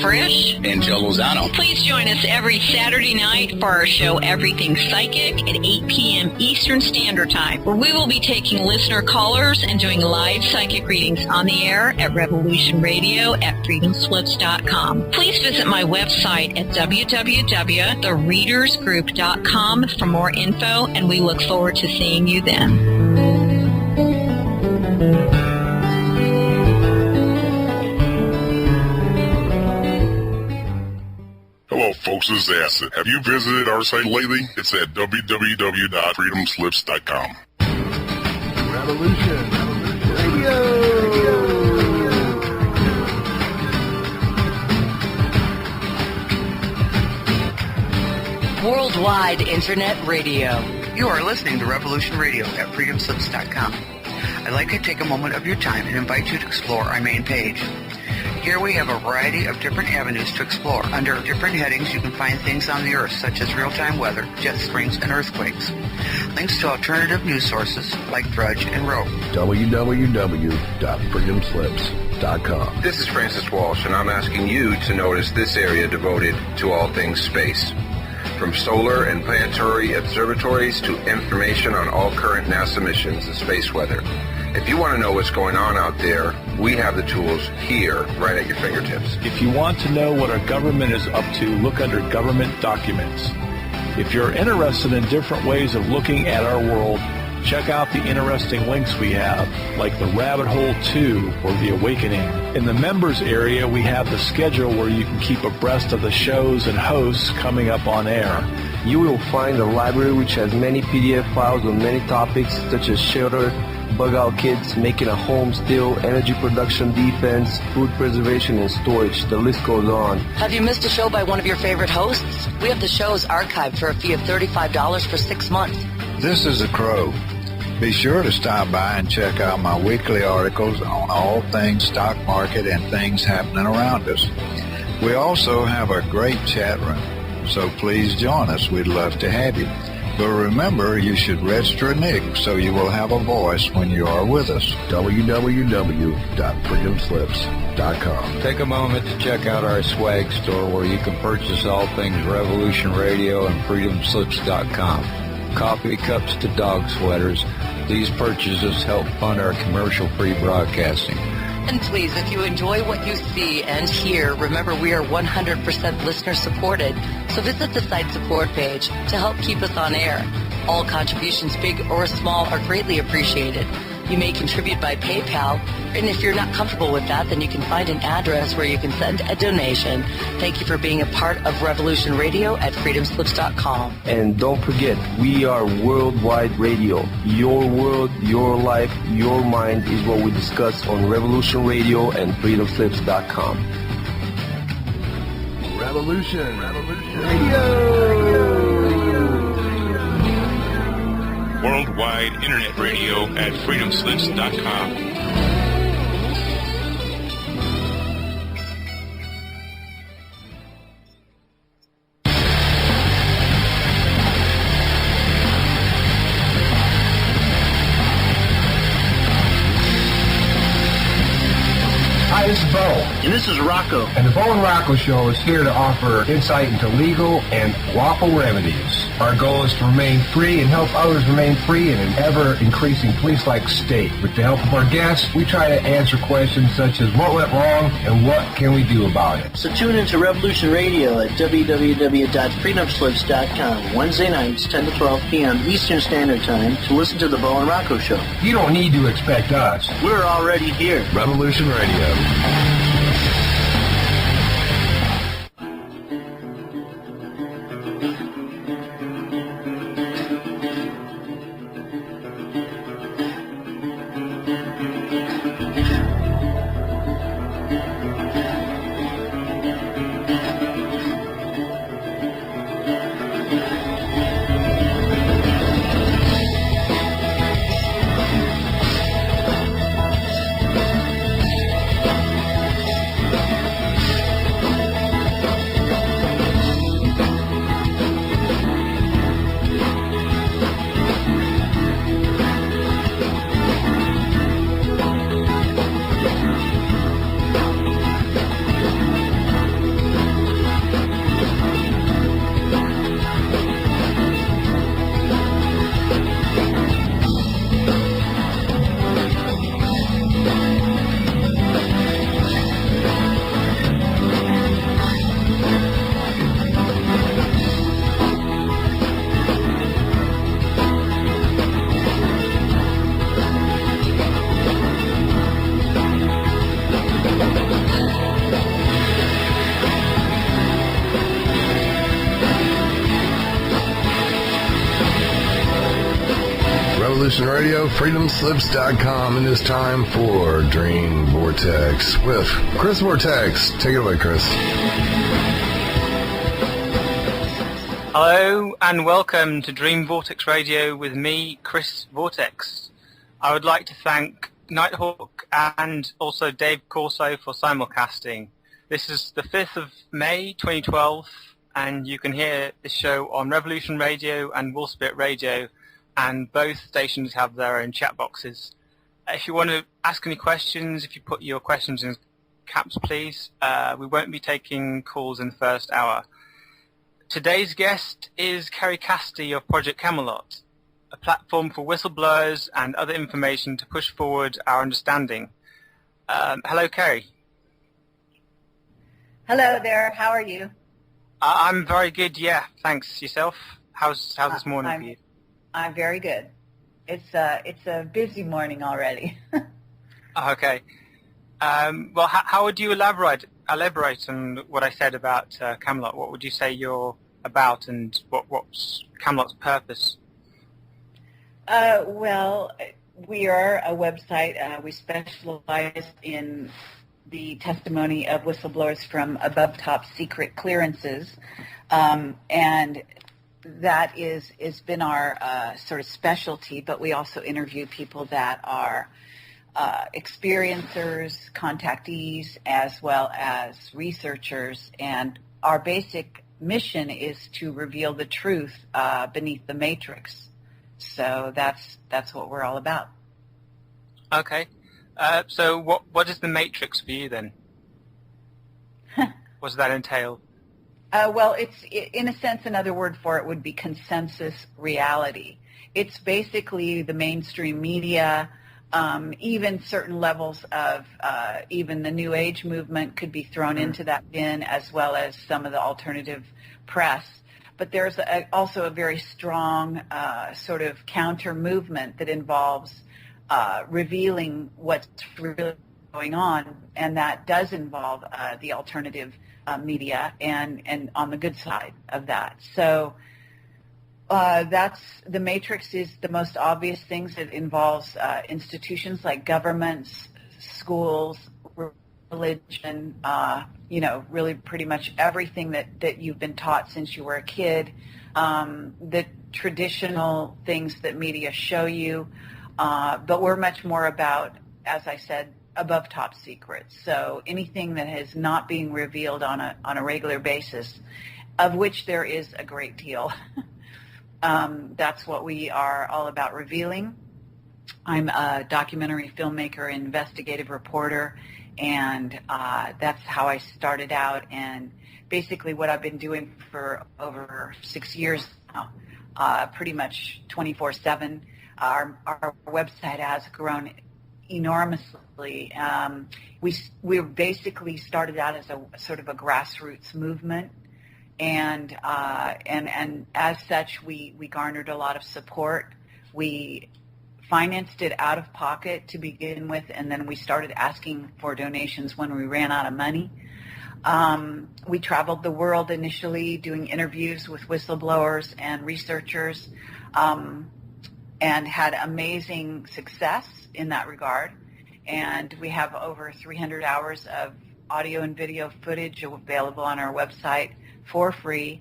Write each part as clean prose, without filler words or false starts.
Frisch, and Joe Lozano. Please join us every Saturday night for our show Everything Psychic at 8 p.m. Eastern Standard Time, where we will be taking listener callers and doing live psychic readings on the air at Revolution Radio at freedomslips.com. Please visit my website at www.thereadersgroup.com for more info, and we look forward to seeing you then. Hello folks, this is Acid. Have you visited our site lately? It's at www.freedomslips.com. Revolution Radio. Worldwide Internet Radio. You are listening to Revolution Radio at freedomslips.com. I'd like to take a moment of your time and invite you to explore our main page. Here we have a variety of different avenues to explore. Under different headings, you can find things on the Earth, such as real-time weather, jet streams, and earthquakes. Links to alternative news sources like Drudge and Rope. www.freedomslips.com. This is Francis Walsh, and I'm asking you to notice this area devoted to all things space. From solar and planetary observatories to information on all current NASA missions and space weather. If you want to know what's going on out there, we have the tools here, right at your fingertips. If you want to know what our government is up to, look under government documents. If you're interested in different ways of looking at our world, check out the interesting links we have, like the Rabbit Hole 2 or the Awakening. In the members area, we have the schedule where you can keep abreast of the shows and hosts coming up on air. You will find a library which has many PDF files on many topics such as shelter, bug-out kits, making a home still, energy production, defense, food preservation, and storage. The list goes on. Have you missed a show by one of your favorite hosts? We have the shows archived for a fee of $35 for 6 months. This is a Crow. Be sure to stop by and check out my weekly articles on all things stock market and things happening around us. We also have a great chat room, so please join us. We'd love to have you. But remember, you should register a nick so you will have a voice when you are with us. www.freedomslips.com. Take a moment to check out our swag store where you can purchase all things Revolution Radio and freedomslips.com. Coffee cups to dog sweaters. These purchases help fund our commercial-free broadcasting. And please, if you enjoy what you see and hear, remember we are 100% listener-supported, so visit the site support page to help keep us on air. All contributions, big or small, are greatly appreciated. You may contribute by PayPal, and if you're not comfortable with that, then you can find an address where you can send a donation. Thank you for being a part of Revolution Radio at freedomslips.com. And don't forget, we are worldwide radio. Your world, your life, your mind is what we discuss on Revolution Radio and freedomslips.com. Revolution Radio. Worldwide Internet Radio at freedomslips.com. Hi, this is Bo. And this is Rocco. And the Bo and Rocco Show is here to offer insight into legal and lawful remedies. Our goal is to remain free and help others remain free in an ever-increasing police-like state. With the help of our guests, we try to answer questions such as what went wrong and what can we do about it. So tune into Revolution Radio at www.freedomslips.com Wednesday nights, 10 to 12 p.m. Eastern Standard Time to listen to the Bo and Rocco Show. You don't need to expect us. We're already here. Revolution Radio. Revolution Radio, freedomslips.com, and it's time for Dream Vortex with Chris Vortex. Take it away, Chris. Hello and welcome to Dream Vortex Radio with me, Chris Vortex. I would like to thank Nighthawk and also Dave Corso for simulcasting. This is the 5th of May 2012, and you can hear this show on Revolution Radio and Wolfspit Radio, and both stations have their own chat boxes. If you want to ask any questions, if you put your questions in caps, please. We won't be taking calls in the first hour. Today's guest is Kerry Cassidy of Project Camelot, a platform for whistleblowers and other information to push forward our understanding. Hello, Kerry. Hello there. How are you? I'm very good. Yeah, thanks. Yourself? How's this morning for you? I'm very good. It's a busy morning already. Okay. Well, how would you elaborate on what I said about Camelot? What would you say you're about, and what's Camelot's purpose? Well, we are a website. We specialize in the testimony of whistleblowers from above top secret clearances, and that is been our sort of specialty. But we also interview people that are experiencers, contactees, as well as researchers, and our basic mission is to reveal the truth beneath the matrix. So that's what we're all about. Okay. So what is the matrix for you then? What does that entail? Well, it's in a sense, another word for it would be consensus reality. It's basically the mainstream media, even certain levels of even the New Age movement could be thrown into that bin, as well as some of the alternative press. But there's also a very strong sort of counter movement that involves revealing what's really going on, and that does involve the alternative media and on the good side of that. So that's the matrix is the most obvious things. It involves institutions like governments, schools, religion, really pretty much everything that you've been taught since you were a kid, the traditional things that media show you, but we're much more about, as I said, above top secrets. So anything that is not being revealed on a regular basis, of which there is a great deal. That's what we are all about revealing. I'm a documentary filmmaker, investigative reporter, and that's how I started out, and basically what I've been doing for over 6 years now, pretty much 24/7. Our website has grown enormously. We basically started out as a sort of a grassroots movement, and as such, we garnered a lot of support. We financed it out of pocket to begin with, and then we started asking for donations when we ran out of money. We traveled the world initially doing interviews with whistleblowers and researchers, and had amazing success in that regard. And we have over 300 hours of audio and video footage available on our website for free.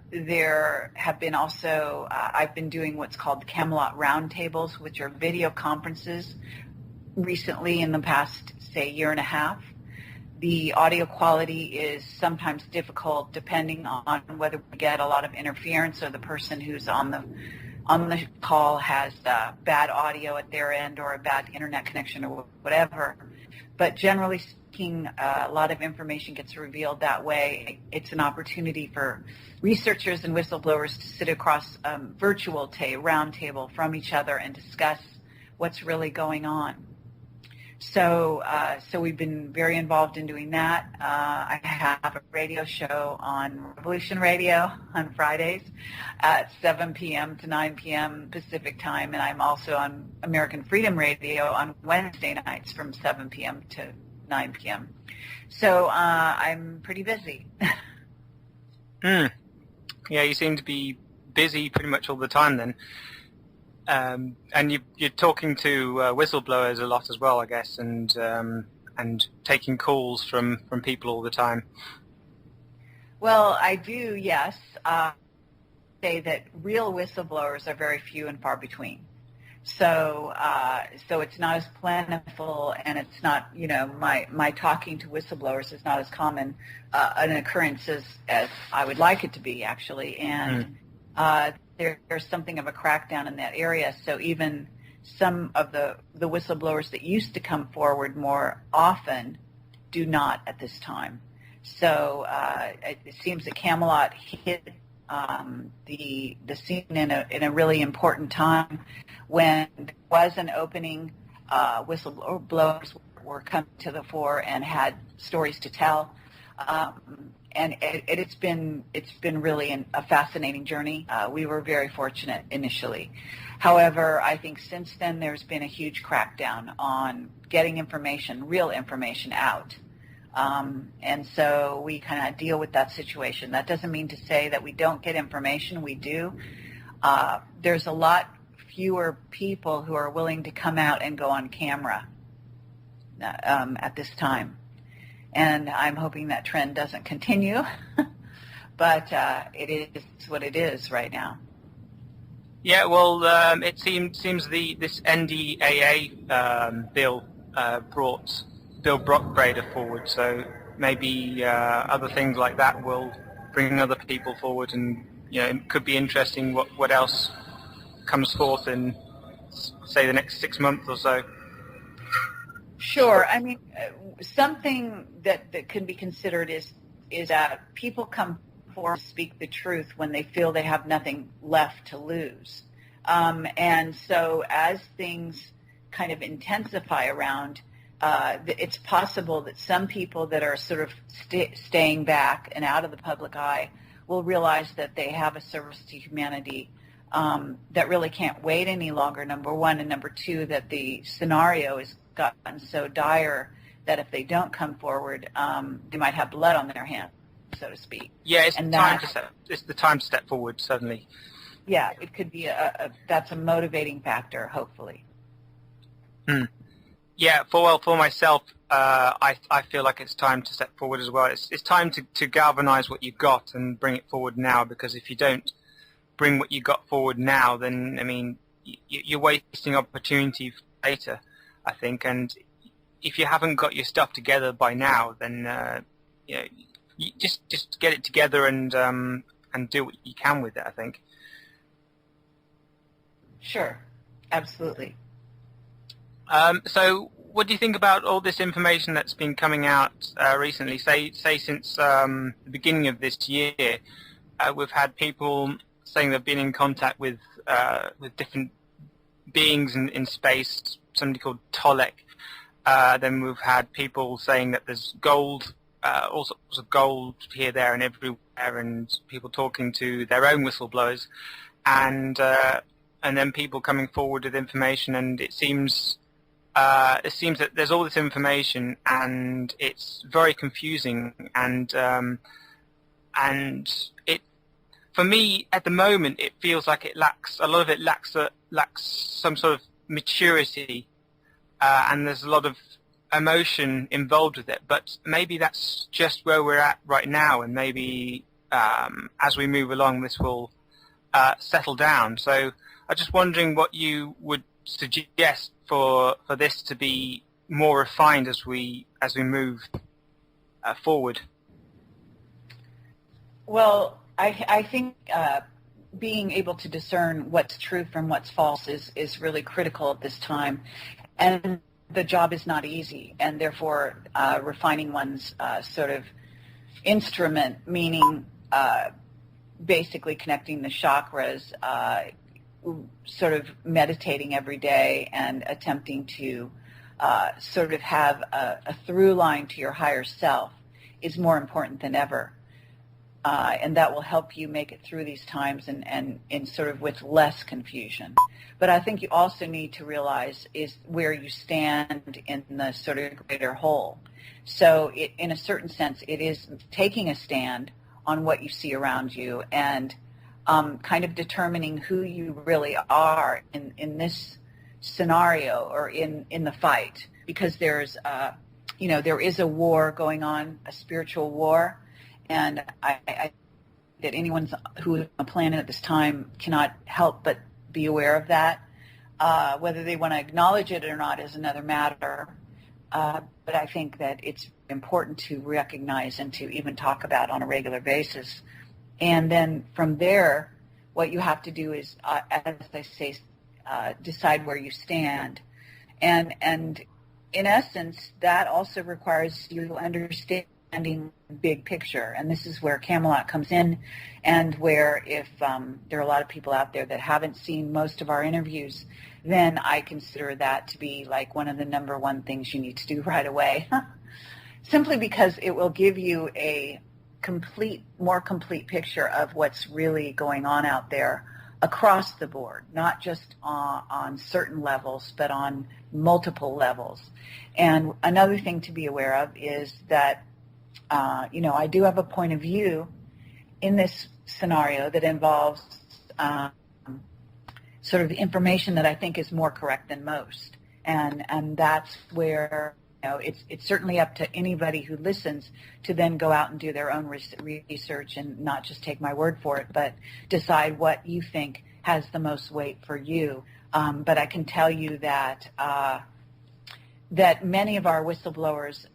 There have been also, I've been doing what's called the Camelot Roundtables, which are video conferences recently in the past, say, year and a half. The audio quality is sometimes difficult depending on whether we get a lot of interference or the person who's on the call has bad audio at their end or a bad internet connection or whatever. But generally speaking, a lot of information gets revealed that way. It's an opportunity for researchers and whistleblowers to sit across virtual round table from each other and discuss what's really going on. So we've been very involved in doing that. I have a radio show on Revolution Radio on Fridays at 7 p.m. to 9 p.m. Pacific time, and I'm also on American Freedom Radio on Wednesday nights from 7 p.m. to 9 p.m. So I'm pretty busy. Yeah, you seem to be busy pretty much all the time then. And you're talking to whistleblowers a lot as well, I guess, and taking calls from people all the time. Well, I do, yes. Say that real whistleblowers are very few and far between. So it's not as plentiful, and it's not, my talking to whistleblowers is not as common an occurrence as I would like it to be, actually. And there's something of a crackdown in that area. So even some of the whistleblowers that used to come forward more often do not at this time. So it seems that Camelot hit the scene in a really important time when there was an opening. Whistleblowers were coming to the fore and had stories to tell. And it's been really a fascinating journey. We were very fortunate initially. However, I think since then there's been a huge crackdown on getting information, real information out. And so we kind of deal with that situation. That doesn't mean to say that we don't get information. We do. There's a lot fewer people who are willing to come out and go on camera at this time. And I'm hoping that trend doesn't continue, but it is what it is right now. Yeah, well, it seems this NDAA bill brought Bill Brockbrader forward, so maybe other things like that will bring other people forward, and it could be interesting what else comes forth in, say, the next 6 months or so. Sure. I mean, something that can be considered is that people come forward to speak the truth when they feel they have nothing left to lose. And so as things kind of intensify around, it's possible that some people that are sort of staying back and out of the public eye will realize that they have a service to humanity that really can't wait any longer, number one, and number two, that the scenario has gotten so dire that if they don't come forward, they might have blood on their hands, so to speak. Yeah, it's the time to step forward, suddenly. Yeah, it could be that's a motivating factor, hopefully. Yeah, for myself, I feel like it's time to step forward as well. It's time to galvanize what you've got and bring it forward now, because if you don't bring what you got forward now, then, I mean, you're wasting opportunity for later, I think. And if you haven't got your stuff together by now, then you just get it together and do what you can with it, I think. Sure, absolutely. So what do you think about all this information that's been coming out recently, say since the beginning of this year? We've had people saying they've been in contact with different beings in space, somebody called Tolek. Then we've had people saying that there's gold, all sorts of gold here, there, and everywhere, and people talking to their own whistleblowers, and then people coming forward with information, and it seems that there's all this information, and it's very confusing, and it, for me at the moment, it feels like a lot of it lacks some sort of maturity, and there's a lot of emotion involved with it. But maybe that's just where we're at right now, and maybe as we move along, this will settle down. So I'm just wondering what you would suggest for this to be more refined as we move forward. Well, I think being able to discern what's true from what's false is really critical at this time, and the job is not easy, and therefore refining one's sort of instrument, meaning basically connecting the chakras, sort of meditating every day and attempting to sort of have a through line to your higher self is more important than ever. And that will help you make it through these times and sort of with less confusion. But I think you also need to realize is where you stand in the sort of greater whole. So in a certain sense, it is taking a stand on what you see around you and kind of determining who you really are in this scenario or in the fight, because there's there is a war going on, a spiritual war, and I that anyone who is on the planet at this time cannot help but be aware of that. Whether they want to acknowledge it or not is another matter, but I think that it's important to recognize and to even talk about on a regular basis. And then from there, what you have to do is, as I say, decide where you stand. And in essence, that also requires you understanding big picture. And this is where Camelot comes in, and where if there are a lot of people out there that haven't seen most of our interviews, then I consider that to be like one of the number one things you need to do right away. Simply because it will give you a more complete picture of what's really going on out there across the board, not just on certain levels, but on multiple levels. And another thing to be aware of is that, I do have a point of view in this scenario that involves sort of information that I think is more correct than most. And that's where, it's certainly up to anybody who listens to then go out and do their own research and not just take my word for it, but decide what you think has the most weight for you. But I can tell you that that many of our whistleblowers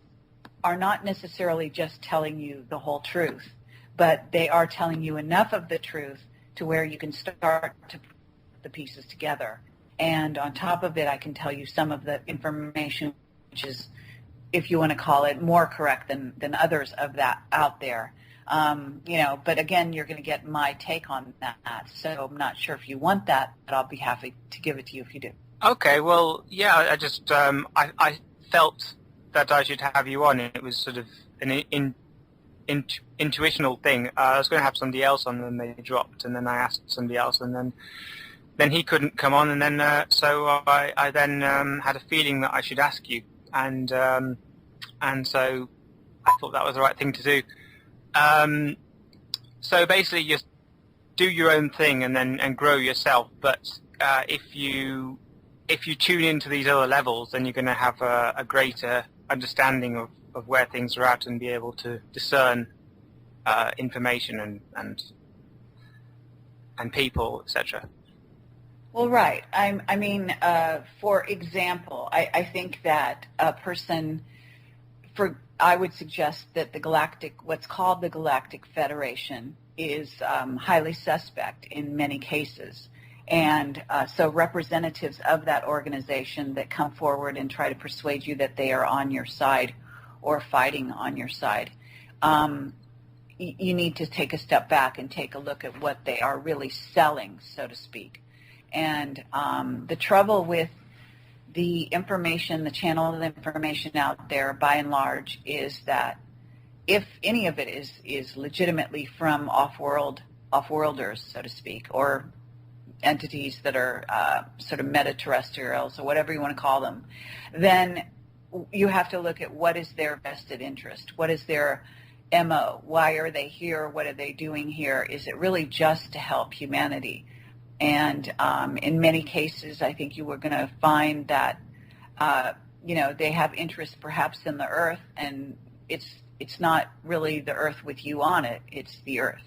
are not necessarily just telling you the whole truth, but they are telling you enough of the truth to where you can start to put the pieces together. And on top of it, I can tell you some of the information which is, if you want to call it, more correct than others of that out there. But again, you're going to get my take on that. So I'm not sure if you want that, but I'll be happy to give it to you if you do. Okay, well, yeah, I just, I felt that I should have you on. It was sort of an intuitional thing. I was going to have somebody else on, and they dropped, and then I asked somebody else, and then he couldn't come on, and then so I then had a feeling that I should ask you, and so I thought that was the right thing to do. So basically, just do your own thing and grow yourself. But if you tune into these other levels, then you're going to have a greater understanding of where things are at and be able to discern information and people, etc. Well, right. I mean, for example, I think that a person, I would suggest that what's called the Galactic Federation is highly suspect in many cases. And so representatives of that organization that come forward and try to persuade you that they are on your side or fighting on your side, you need to take a step back and take a look at what they are really selling, so to speak. And the trouble with the information, the channel of information out there, by and large, is that if any of it is legitimately from off-worlders, so to speak, or entities that are sort of meta-terrestrials or whatever you want to call them, then you have to look at what is their vested interest, what is their MO, why are they here, what are they doing here, is it really just to help humanity? And in many cases, I think you were going to find that, they have interest perhaps in the Earth, and it's not really the Earth with you on it, it's the Earth.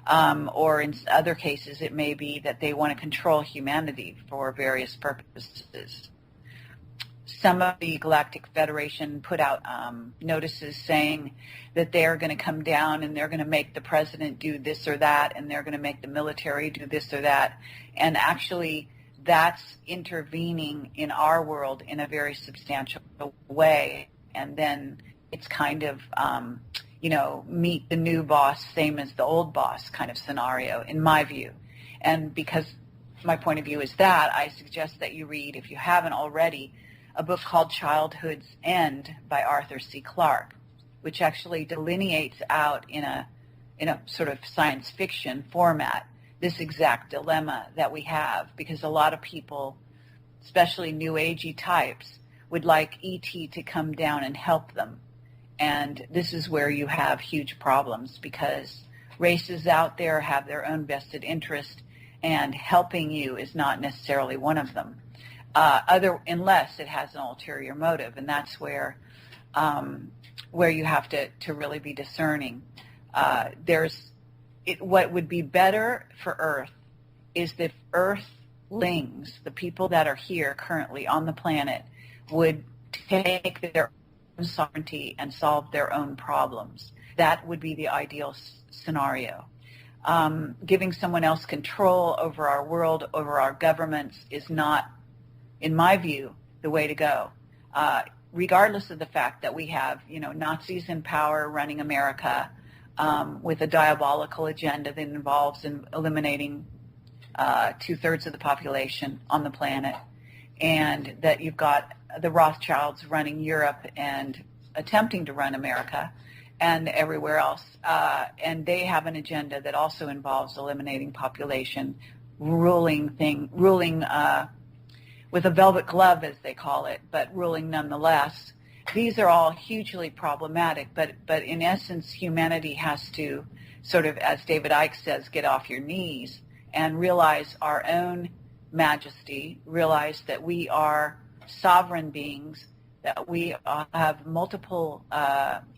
Or in other cases, it may be that they want to control humanity for various purposes. Some of the Galactic Federation put out notices saying that they're going to come down and they're going to make the president do this or that, and they're going to make the military do this or that. And actually, that's intervening in our world in a very substantial way. And then it's kind of, meet the new boss, same as the old boss kind of scenario, in my view. And because my point of view is that, I suggest that you read, if you haven't already, a book called Childhood's End by Arthur C. Clarke, which actually delineates out in a sort of science fiction format this exact dilemma that we have, because a lot of people, especially New Agey types, would like E.T. to come down and help them. And this is where you have huge problems, because races out there have their own vested interest, and helping you is not necessarily one of them, unless it has an ulterior motive, and that's where you have to really be discerning. What would be better for Earth is if Earthlings, the people that are here currently on the planet, would take their own sovereignty and solve their own problems. That would be the ideal scenario. Giving someone else control over our world, over our governments, is not, in my view, the way to go. Regardless of the fact that we have, Nazis in power running America with a diabolical agenda that involves eliminating 2/3 of the population on the planet, and that you've got the Rothschilds running Europe and attempting to run America and everywhere else, and they have an agenda that also involves eliminating population, ruling with a velvet glove, as they call it, but ruling nonetheless. These are all hugely problematic, but in essence, humanity has to sort of, as David Icke says, get off your knees and realize our own majesty, realize that we are sovereign beings, that we have multiple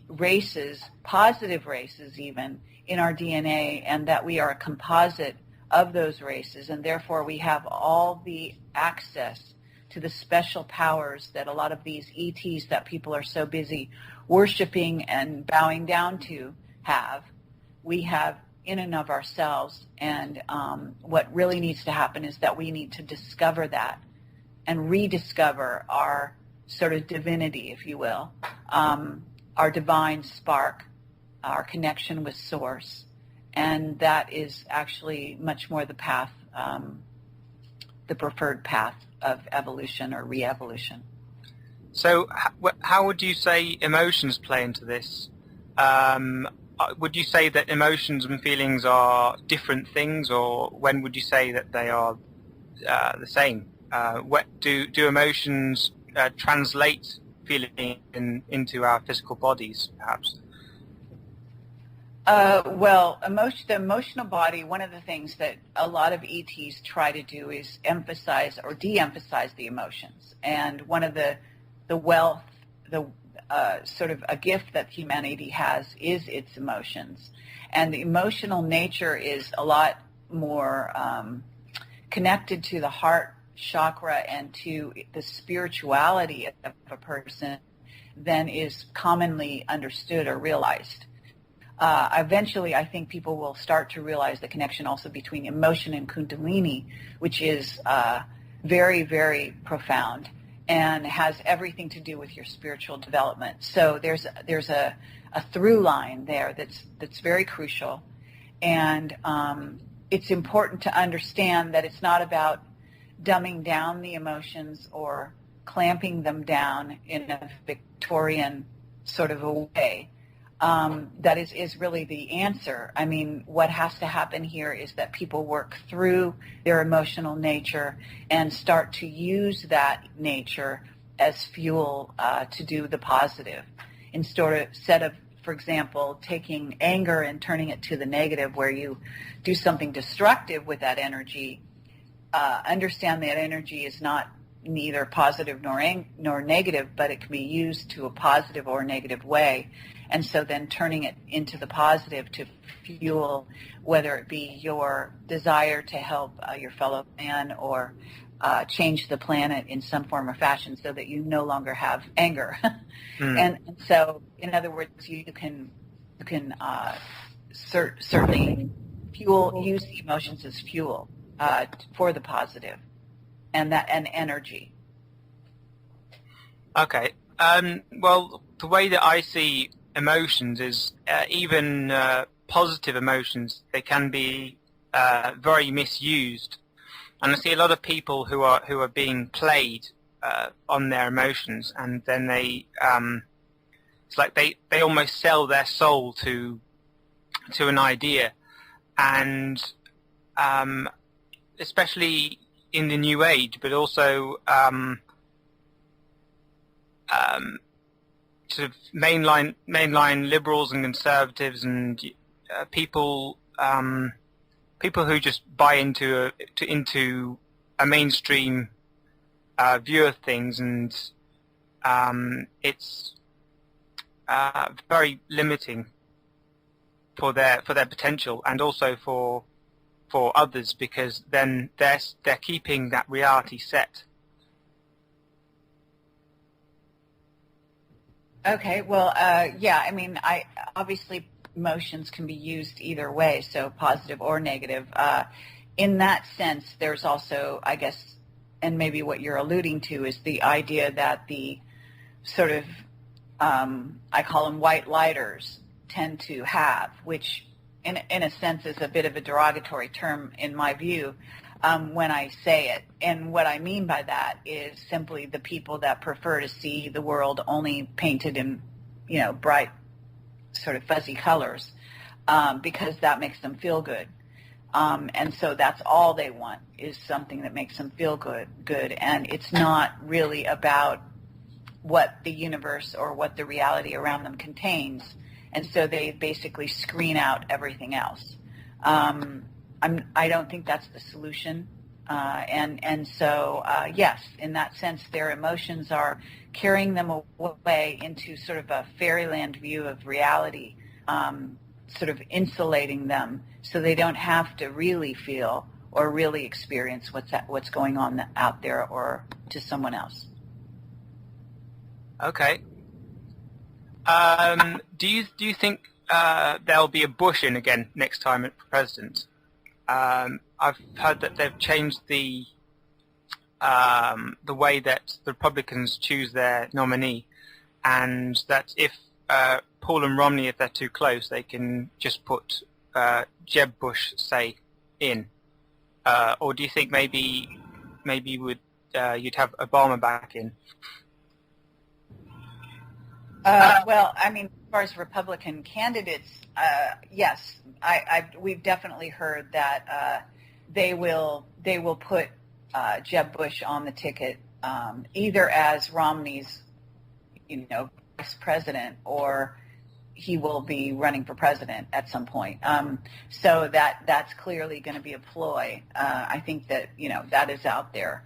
races, positive races even, in our DNA, and that we are a composite of those races, and therefore we have all the access to the special powers that a lot of these ETs that people are so busy worshiping and bowing down to have. We have in and of ourselves, and what really needs to happen is that we need to discover that and rediscover our sort of divinity, if you will, our divine spark, our connection with Source. And that is actually much more the path, the preferred path of evolution or re-evolution. So how would you say emotions play into this? Would you say that emotions and feelings are different things, or when would you say that they are the same? Do emotions translate feeling into our physical bodies, perhaps? Well, the emotional body, one of the things that a lot of ETs try to do is emphasize or de-emphasize the emotions. And one of the wealth, sort of a gift that humanity has is its emotions. And the emotional nature is a lot more connected to the heart chakra and to the spirituality of a person than is commonly understood or realized. Eventually, I think people will start to realize the connection also between emotion and Kundalini, which is very, very profound and has everything to do with your spiritual development. So there's a through line there that's very crucial, and it's important to understand that it's not about dumbing down the emotions or clamping them down in a Victorian sort of a way. That is really the answer. I mean, what has to happen here is that people work through their emotional nature and start to use that nature as fuel to do the positive. Instead of, for example, taking anger and turning it to the negative, where you do something destructive with that energy, understand that energy is not neither positive nor negative, but it can be used to a positive or negative way. And so then turning it into the positive to fuel, whether it be your desire to help your fellow man or change the planet in some form or fashion so that you no longer have anger. And so, in other words, you can certainly use the emotions as fuel for the positive and energy. Okay. Well, the way that I see emotions is even positive emotions, they can be very misused, and I see a lot of people who are being played on their emotions, and then it's like they almost sell their soul to an idea, and especially in the New Age, but also sort of mainline liberals and conservatives and people who just buy into a mainstream view of things, and it's very limiting for their potential, and also for others, because then they're keeping that reality set. Okay, well, yeah, I mean, obviously emotions can be used either way, so positive or negative. In that sense, there's also, I guess, and maybe what you're alluding to is the idea that the sort of, I call them white lighters, tend to have, which in a sense is a bit of a derogatory term in my view when I say it. And what I mean by that is simply the people that prefer to see the world only painted in, bright, sort of fuzzy colors, because that makes them feel good. And so that's all they want, is something that makes them feel good. And it's not really about what the universe or what the reality around them contains. And so they basically screen out everything else. I don't think that's the solution. And so, yes, in that sense, their emotions are carrying them away into sort of a fairyland view of reality, sort of insulating them so they don't have to really feel or really experience what's going on out there or to someone else. Okay. Do you think there'll be a Bush in again next time for president? I've heard that they've changed the way that the Republicans choose their nominee, and that if Paul and Romney, if they're too close, they can just put Jeb Bush, say, in. Or do you think maybe you'd have Obama back in? Well, I mean, as far as Republican candidates, yes, we've definitely heard that they will put Jeb Bush on the ticket, either as Romney's, vice president, or he will be running for president at some point. So that's clearly going to be a ploy. I think that that is out there.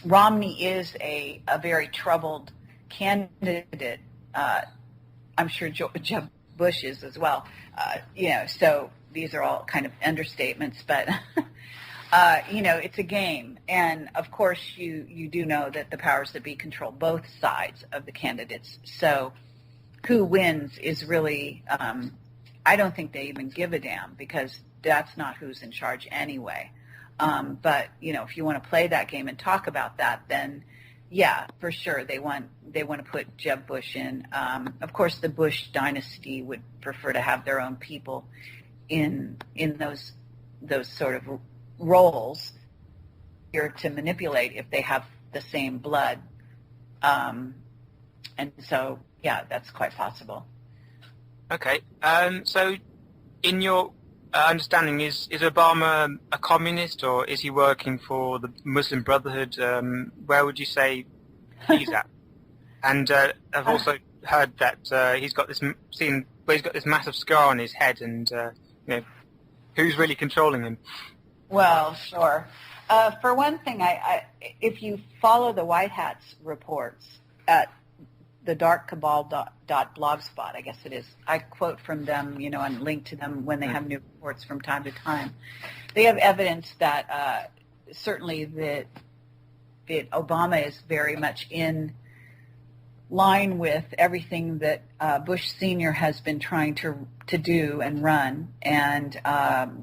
Romney is a very troubled candidate. I'm sure Jeb Bush is as well. So these are all kind of understatements, but it's a game, and of course you do know that the powers that be control both sides of the candidates. So who wins is really, I don't think they even give a damn, because that's not who's in charge anyway. But if you want to play that game and talk about that, then yeah, for sure they want to put Jeb Bush in. Of course, the Bush dynasty would prefer to have their own people in those sort of roles here to manipulate if they have the same blood. And so, yeah, that's quite possible. Okay. So, in your understanding, is Obama a communist, or is he working for the Muslim Brotherhood? Where would you say he's at? And I've also heard that he's got this massive scar on his head, and who's really controlling him? Well, sure. For one thing, if you follow the White Hats reports at the darkcabal.blogspot, I guess it is. I quote from them, and link to them when they have new reports from time to time. They have evidence that certainly that Obama is very much in line with everything that Bush Sr. has been trying to do and run, and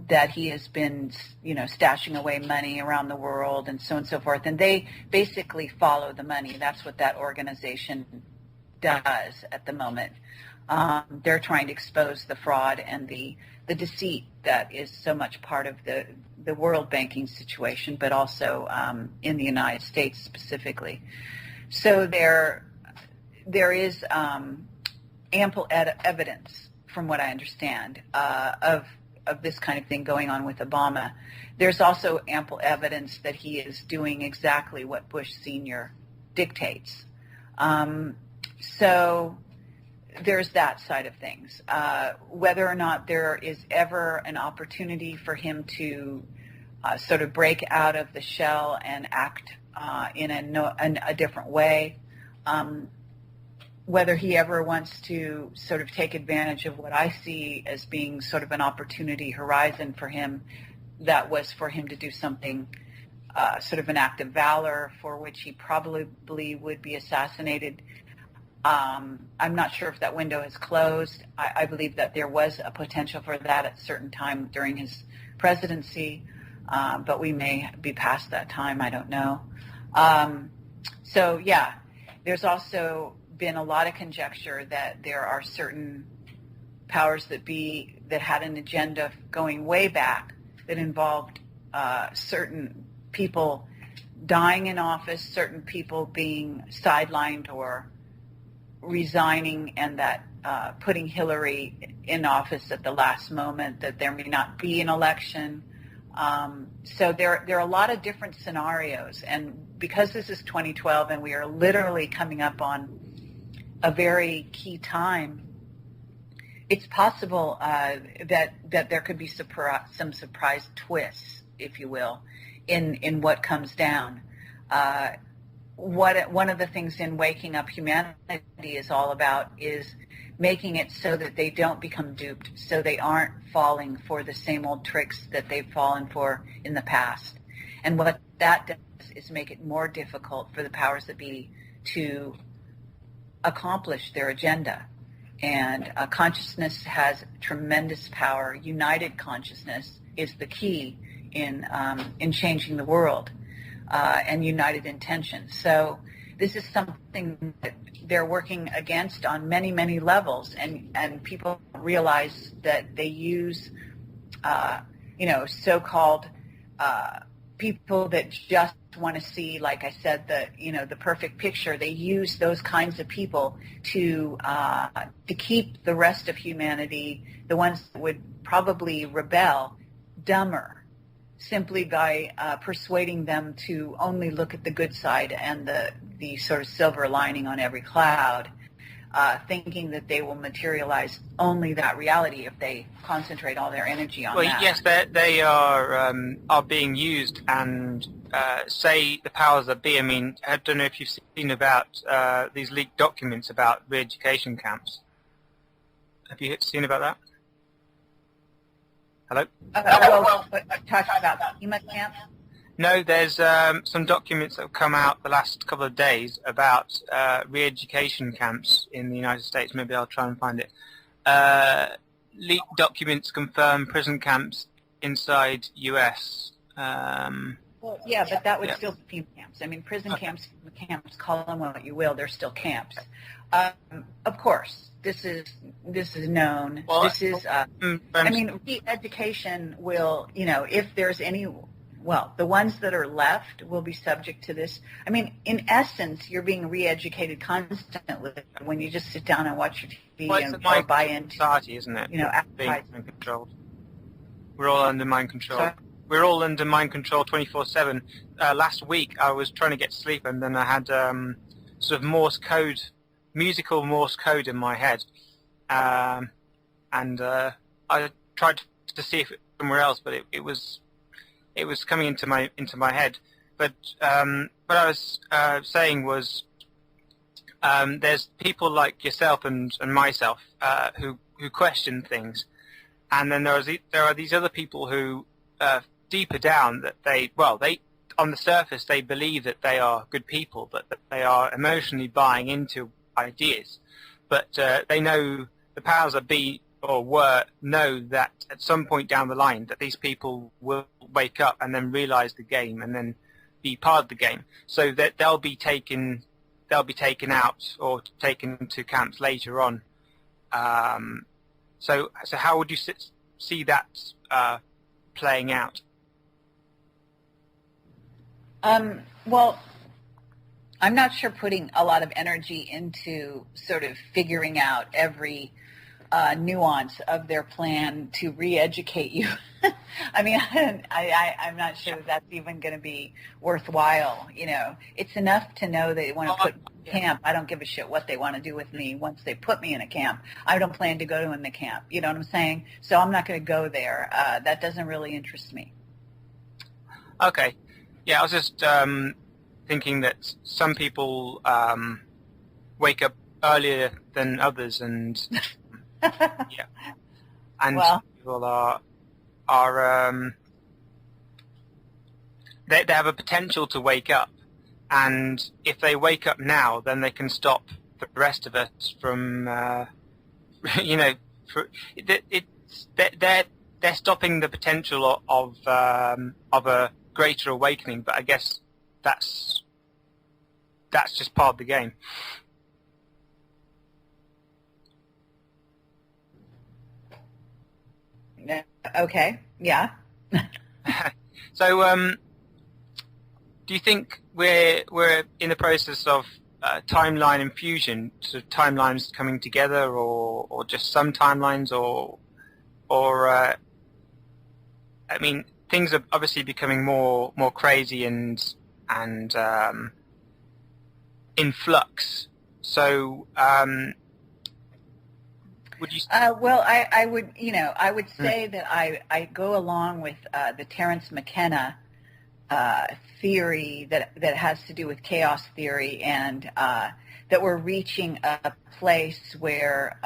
that he has been, stashing away money around the world and so on and so forth. And they basically follow the money. That's what that organization does at the moment. They're trying to expose the fraud and the deceit that is so much part of the world banking situation, but also in the United States specifically. So there is ample evidence, from what I understand, of this kind of thing going on with Obama. There's also ample evidence that he is doing exactly what Bush Sr. dictates. So there's that side of things. Whether or not there is ever an opportunity for him to sort of break out of the shell and act in a different way, whether he ever wants to sort of take advantage of what I see as being sort of an opportunity horizon for him, that was for him to do something, sort of an act of valor for which he probably would be assassinated. I'm not sure if that window has closed. I believe that there was a potential for that at a certain time during his presidency, but we may be past that time. I don't know. So, yeah, there's also been a lot of conjecture that there are certain powers that be that had an agenda going way back that involved certain people dying in office, certain people being sidelined or resigning, and that putting Hillary in office at the last moment, that there may not be an election. So there are a lot of different scenarios, and because this is 2012 and we are literally coming up on a very key time, it's possible that there could be some surprise twists, if you will, in what comes down. One of the things in Waking Up Humanity is all about is making it so that they don't become duped, so they aren't falling for the same old tricks that they've fallen for in the past. And what that does is make it more difficult for the powers that be to accomplish their agenda. And consciousness has tremendous power. United consciousness is the key in changing the world, and united intention. So this is something that they're working against on many, many levels, and people realize that they use, so-called people that just want to see, like I said, the perfect picture. They use those kinds of people to keep the rest of humanity, the ones that would probably rebel, dumber, simply by persuading them to only look at the good side and the sort of silver lining on every cloud, thinking that they will materialize only that reality if they concentrate all their energy on that. Well, yes, they are being used, and say the powers that be. I mean, I don't know if you've seen about these leaked documents about re-education camps. Have you seen about that? Hello? Talking about FEMA camps? No, there's some documents that have come out the last couple of days about re-education camps in the United States. Maybe I'll try and find it. Leaked documents confirm prison camps inside U.S. Well, yeah, but that would still be FEMA camps. I mean, prison camps, call them what you will, they're still camps. Of course, this is known. Well, this is, I mean, re-education will, if there's any, well, the ones that are left will be subject to this. I mean, in essence, you're being re-educated constantly when you just sit down and watch your TV and buy into society, isn't it? Being mind controlled. We're all under mind control. Sorry? We're all under mind control 24/7. Last week, I was trying to get sleep, and then I had sort of musical Morse code in my head, and I tried to see if it was somewhere else, but it was coming into my head. But what I was saying was, there's people like yourself and myself who question things, and then there are these other people who deeper down that they on the surface they believe that they are good people, but that they are emotionally buying into ideas. But they know, the powers that be know that at some point down the line that these people will wake up and then realize the game and then be part of the game, so that they'll be taken out or taken to camps later on. So how would you see that playing out? Well, I'm not sure putting a lot of energy into sort of figuring out every nuance of their plan to re-educate you. I mean, I'm not sure that's even going to be worthwhile. You know, it's enough to know they want to put me in camp. I don't give a shit what they want to do with me once they put me in a camp. I don't plan to go in the camp. You know what I'm saying? So I'm not going to go there. That doesn't really interest me. Okay. Yeah, I was just thinking that some people wake up earlier than others, and yeah, and some people are they have a potential to wake up, and if they wake up now, then they can stop the rest of us from you know, they're stopping the potential of a greater awakening. But I guess that's just part of the game. Okay. Yeah. So, do you think we're in the process of timeline infusion, so timelines coming together, or just some timelines, or I mean, things are obviously becoming more crazy and in flux. So, would you? Well, I would, I would say that I go along with the Terence McKenna theory that has to do with chaos theory, and that we're reaching a place where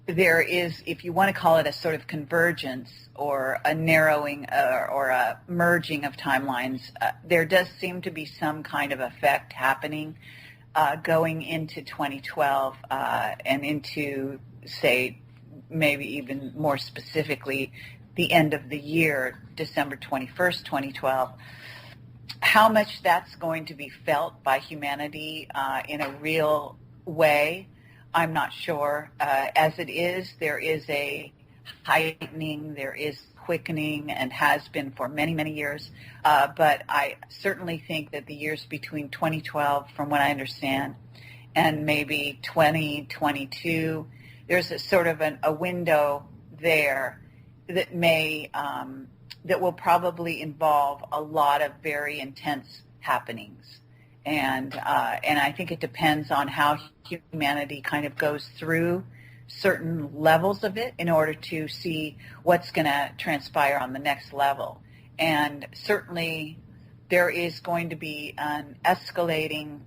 there is, if you want to call it a sort of convergence or a narrowing or a merging of timelines, there does seem to be some kind of effect happening going into 2012 and into, say, maybe even more specifically, the end of the year, December 21st, 2012. How much that's going to be felt by humanity in a real way, I'm not sure. As it is, there is a heightening, there is quickening, and has been for many, many years. But I certainly think that the years between 2012, from what I understand, and maybe 2022, there's a sort of a window there that may that will probably involve a lot of very intense happenings, and I think it depends on how humanity kind of goes through certain levels of it in order to see what's going to transpire on the next level. And certainly there is going to be an escalating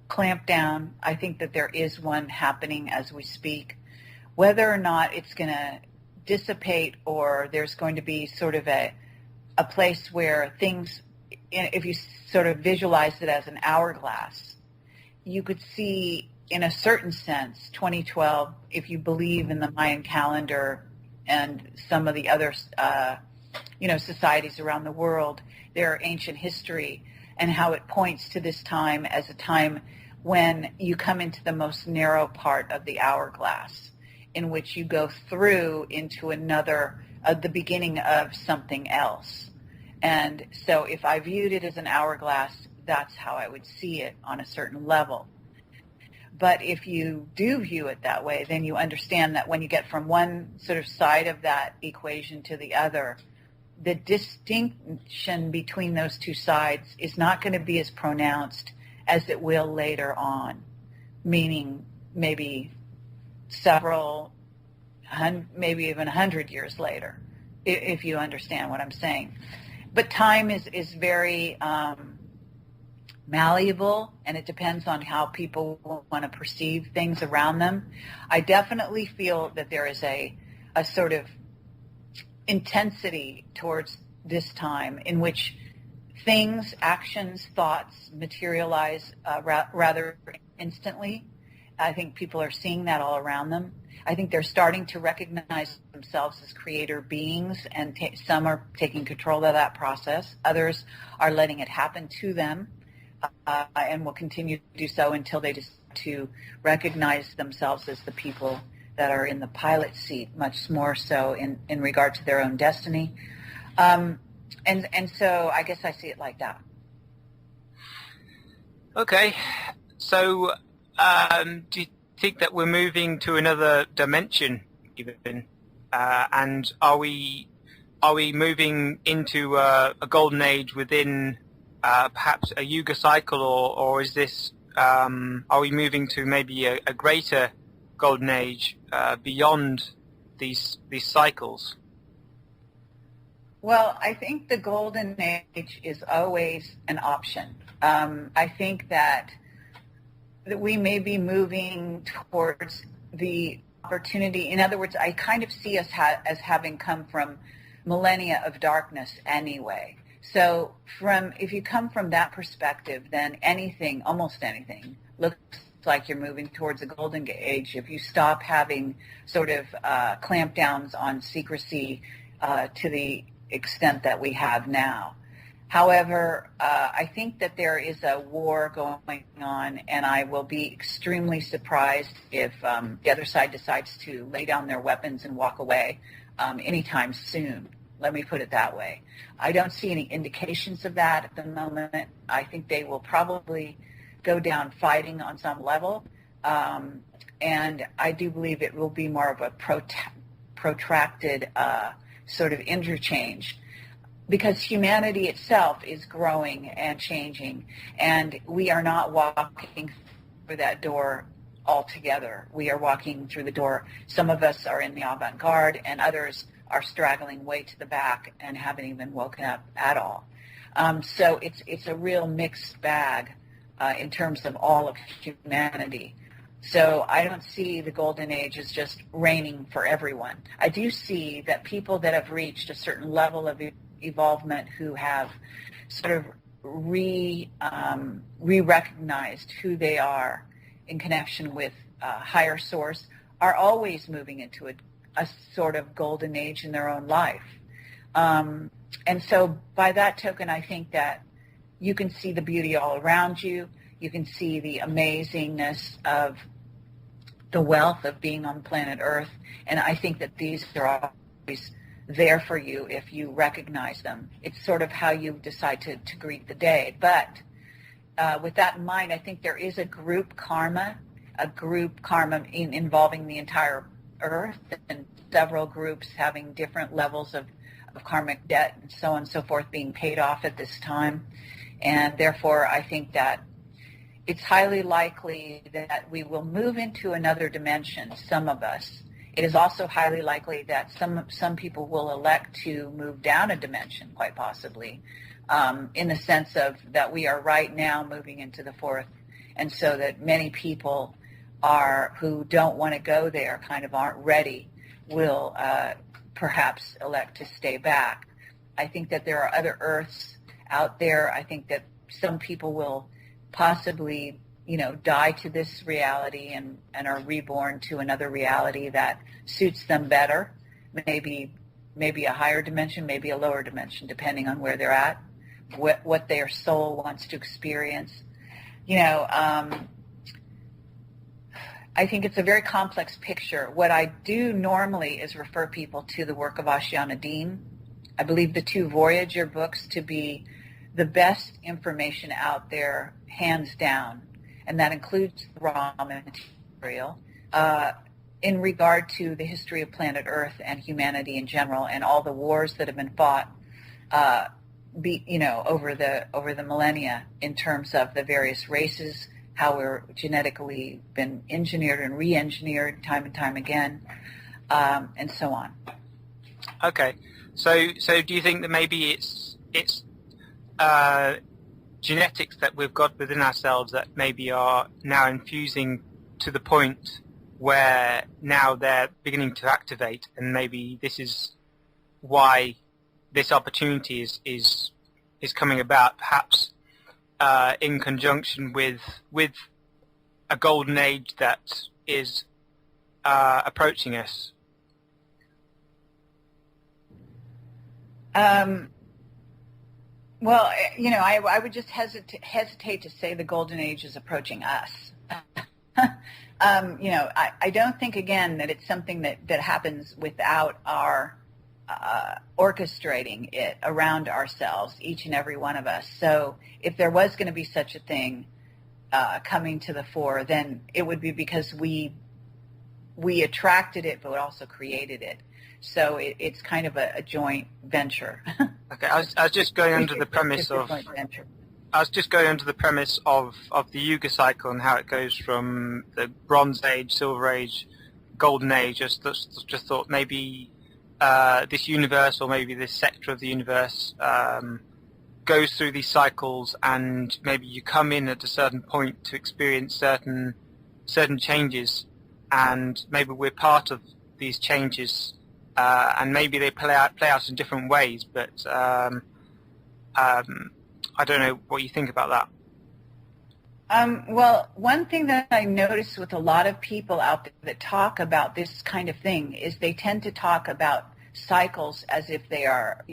clampdown. I think that there is one happening as we speak. Whether or not it's going to dissipate, or there's going to be sort of a place where things, if you sort of visualize it as an hourglass, you could see, in a certain sense, 2012, if you believe in the Mayan calendar and some of the other societies around the world, their ancient history, and how it points to this time as a time when you come into the most narrow part of the hourglass, in which you go through into another, the beginning of something else. And so if I viewed it as an hourglass, that's how I would see it on a certain level. But if you do view it that way, then you understand that when you get from one sort of side of that equation to the other, the distinction between those two sides is not going to be as pronounced as it will later on, meaning maybe several, maybe even 100 years later, if you understand what I'm saying. But time is very malleable, and it depends on how people want to perceive things around them. I definitely feel that there is a sort of intensity towards this time in which things, actions, thoughts materialize rather instantly. I think people are seeing that all around them. I think they're starting to recognize themselves as creator beings, and some are taking control of that process. Others are letting it happen to them, and will continue to do so until they just to recognize themselves as the people that are in the pilot seat, much more so in regard to their own destiny. And so I guess I see it like that. Okay. So think that we're moving to another dimension, even? And are we moving into a golden age within perhaps a Yuga cycle, or is this are we moving to maybe a greater golden age beyond these cycles? Well, I think the golden age is always an option. I think that we may be moving towards the opportunity. In other words, I kind of see us as having come from millennia of darkness anyway. So if you come from that perspective, then anything, almost anything, looks like you're moving towards a golden age if you stop having sort of clampdowns on secrecy to the extent that we have now. However, I think that there is a war going on, and I will be extremely surprised if the other side decides to lay down their weapons and walk away anytime soon. Let me put it that way. I don't see any indications of that at the moment. I think they will probably go down fighting on some level, and I do believe it will be more of a protracted sort of interchange, because humanity itself is growing and changing, and we are not walking through that door altogether. We are walking through the door. Some of us are in the avant-garde, and others are straggling way to the back and haven't even woken up at all. So it's a real mixed bag in terms of all of humanity. So I don't see the golden age as just reigning for everyone. I do see that people that have reached a certain level of evolvement, who have sort of re-recognized who they are in connection with higher source, are always moving into a sort of golden age in their own life. And so by that token, I think that you can see the beauty all around you. You can see the amazingness of the wealth of being on planet Earth. And I think that these are always there for you if you recognize them. It's sort of how you decide to greet the day. But with that in mind, I think there is a group karma involving the entire Earth, and several groups having different levels of karmic debt and so on and so forth being paid off at this time. And therefore, I think that it's highly likely that we will move into another dimension, some of us. It is also highly likely that some people will elect to move down a dimension, quite possibly, in the sense of that we are right now moving into the fourth, and so that many people who don't want to go there, kind of aren't ready, will perhaps elect to stay back. I think that there are other Earths out there. I think that some people will possibly, die to this reality and are reborn to another reality that suits them better. Maybe a higher dimension, maybe a lower dimension, depending on where they're at, what their soul wants to experience. I think it's a very complex picture. What I do normally is refer people to the work of Ashiana Dean. I believe the 2 Voyager books to be the best information out there, hands down, and that includes raw material in regard to the history of planet Earth and humanity in general, and all the wars that have been fought, over the millennia, in terms of the various races, how we're genetically been engineered and re-engineered time and time again, and so on. Okay, so do you think that maybe it's genetics that we've got within ourselves that maybe are now infusing to the point where now they're beginning to activate, and maybe this is why this opportunity is coming about, perhaps in conjunction with a golden age that is approaching us? Well, I would just hesitate to say the golden age is approaching us. I don't think, again, that it's something that happens without our orchestrating it around ourselves, each and every one of us. So if there was going to be such a thing, coming to the fore, then it would be because we attracted it, but also created it. So it's kind of a joint venture. Okay, I was just going under the premise of. I was just going under the premise of the Yuga cycle and how it goes from the Bronze Age, Silver Age, Golden Age. Just thought maybe this universe or maybe this sector of the universe goes through these cycles, and maybe you come in at a certain point to experience certain changes, and maybe we're part of these changes, and maybe they play out in different ways. But I don't know what you think about that. Well, one thing that I notice with a lot of people out there that talk about this kind of thing is they tend to talk about cycles as if they are,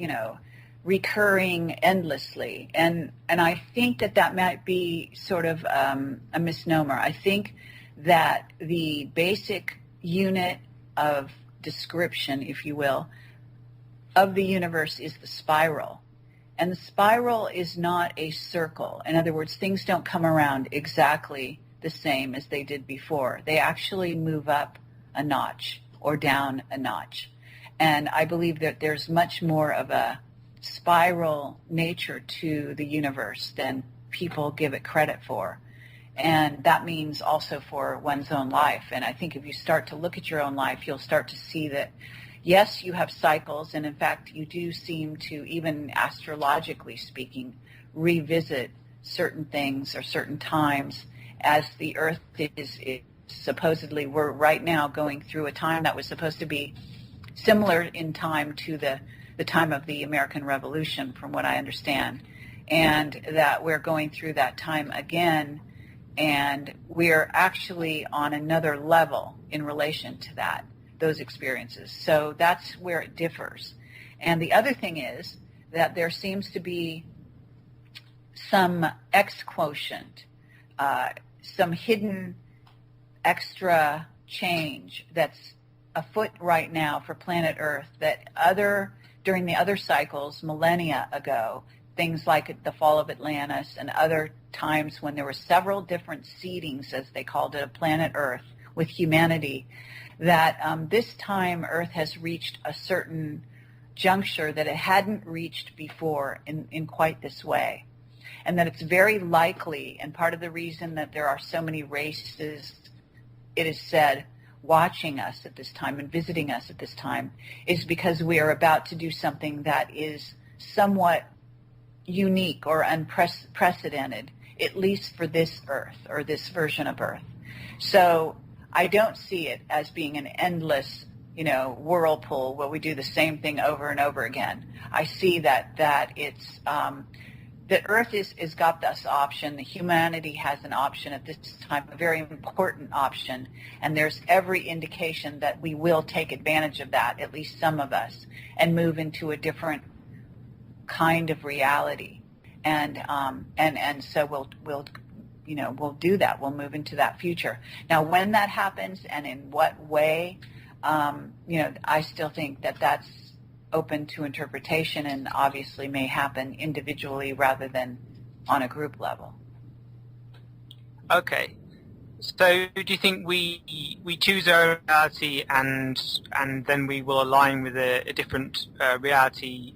recurring endlessly. And I think that might be sort of a misnomer. I think that the basic unit of description, if you will, of the universe is the spiral. And the spiral is not a circle. In other words, things don't come around exactly the same as they did before. They actually move up a notch or down a notch. And I believe that there's much more of a spiral nature to the universe than people give it credit for. And that means also for one's own life. And I think if you start to look at your own life, you'll start to see that yes, you have cycles, and in fact, you do seem to, even astrologically speaking, revisit certain things or certain times as the Earth is supposedly, we're right now going through a time that was supposed to be similar in time to the time of the American Revolution, from what I understand, and that we're going through that time again, and we're actually on another level in relation to those experiences. So that's where it differs. And the other thing is that there seems to be some X quotient, some hidden extra change that's afoot right now for planet Earth that during the other cycles millennia ago, things like the fall of Atlantis and other times when there were several different seedings, as they called it, of planet Earth with humanity, that this time Earth has reached a certain juncture that it hadn't reached before in quite this way. And that it's very likely, and part of the reason that there are so many races, it is said, watching us at this time and visiting us at this time, is because we are about to do something that is somewhat unique or unprecedented, at least for this Earth or this version of Earth. So I don't see it as being an endless, whirlpool where we do the same thing over and over again. I see that it's that Earth is got this option. The humanity has an option at this time, a very important option, and there's every indication that we will take advantage of that, at least some of us, and move into a different kind of reality. And so we'll do that. We'll move into that future. Now, when that happens and in what way, I still think that that's open to interpretation and obviously may happen individually rather than on a group level. Okay. So do you think we choose our own reality and then we will align with a different reality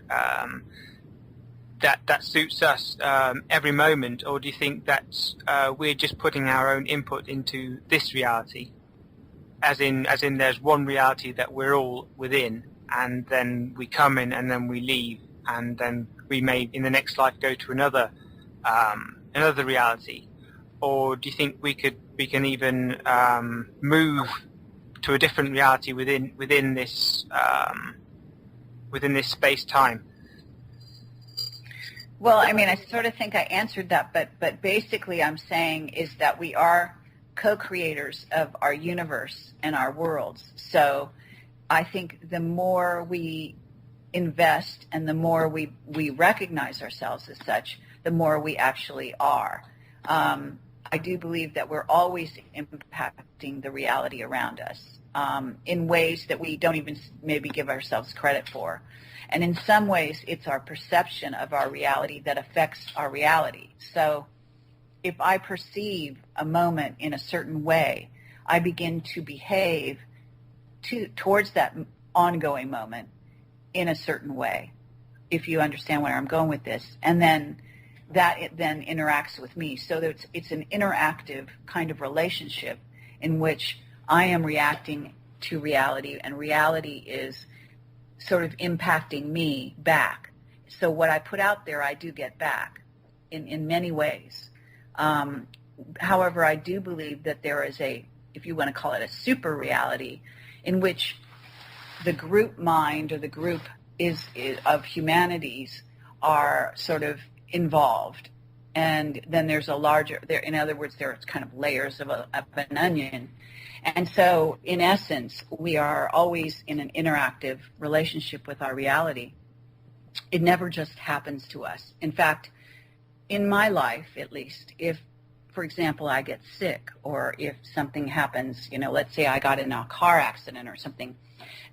that suits us every moment, or do you think that we're just putting our own input into this reality, as in there's one reality that we're all within, and then we come in and then we leave, and then we may in the next life go to another reality, or do you think we can even move to a different reality within this space-time? Well, I mean, I sort of think I answered that, but basically I'm saying is that we are co-creators of our universe and our worlds. So I think the more we invest and the more we recognize ourselves as such, the more we actually are. I do believe that we're always impacting the reality around us in ways that we don't even maybe give ourselves credit for. And in some ways, it's our perception of our reality that affects our reality. So if I perceive a moment in a certain way, I begin to behave towards that ongoing moment in a certain way, if you understand where I'm going with this. And then that it then interacts with me. So that it's an interactive kind of relationship in which I am reacting to reality, and reality is sort of impacting me back. So what I put out there, I do get back in many ways. However, I do believe that there is a, if you want to call it a super reality, in which the group mind or the group is of humanities are sort of involved. And then there's a larger, there, in other words, there's kind of layers of an onion. And so, in essence, we are always in an interactive relationship with our reality. It never just happens to us. In fact, in my life, at least, if, for example, I get sick, or if something happens, let's say I got in a car accident or something,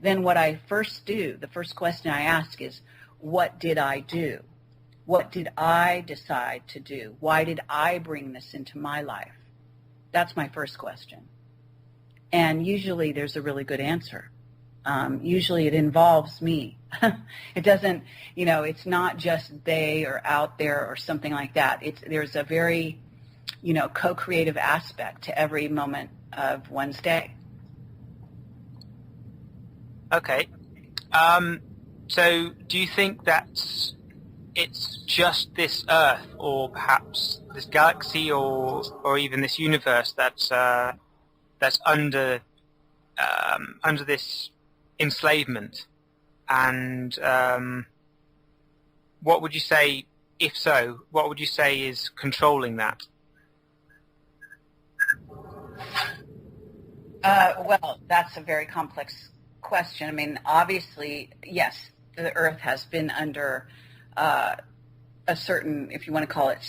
then what I first do, the first question I ask is, what did I do? What did I decide to do? Why did I bring this into my life? That's my first question. And usually there's a really good answer. Usually it involves me. It doesn't, it's not just they or out there or something like that. There's a very, co-creative aspect to every moment of one's day. Okay. So do you think that it's just this Earth, or perhaps this galaxy, or even this universe that's under this enslavement? And what would you say, if so, what would you say is controlling that? Well, that's a very complex question. I mean, obviously, yes, the Earth has been under a certain, if you want to call it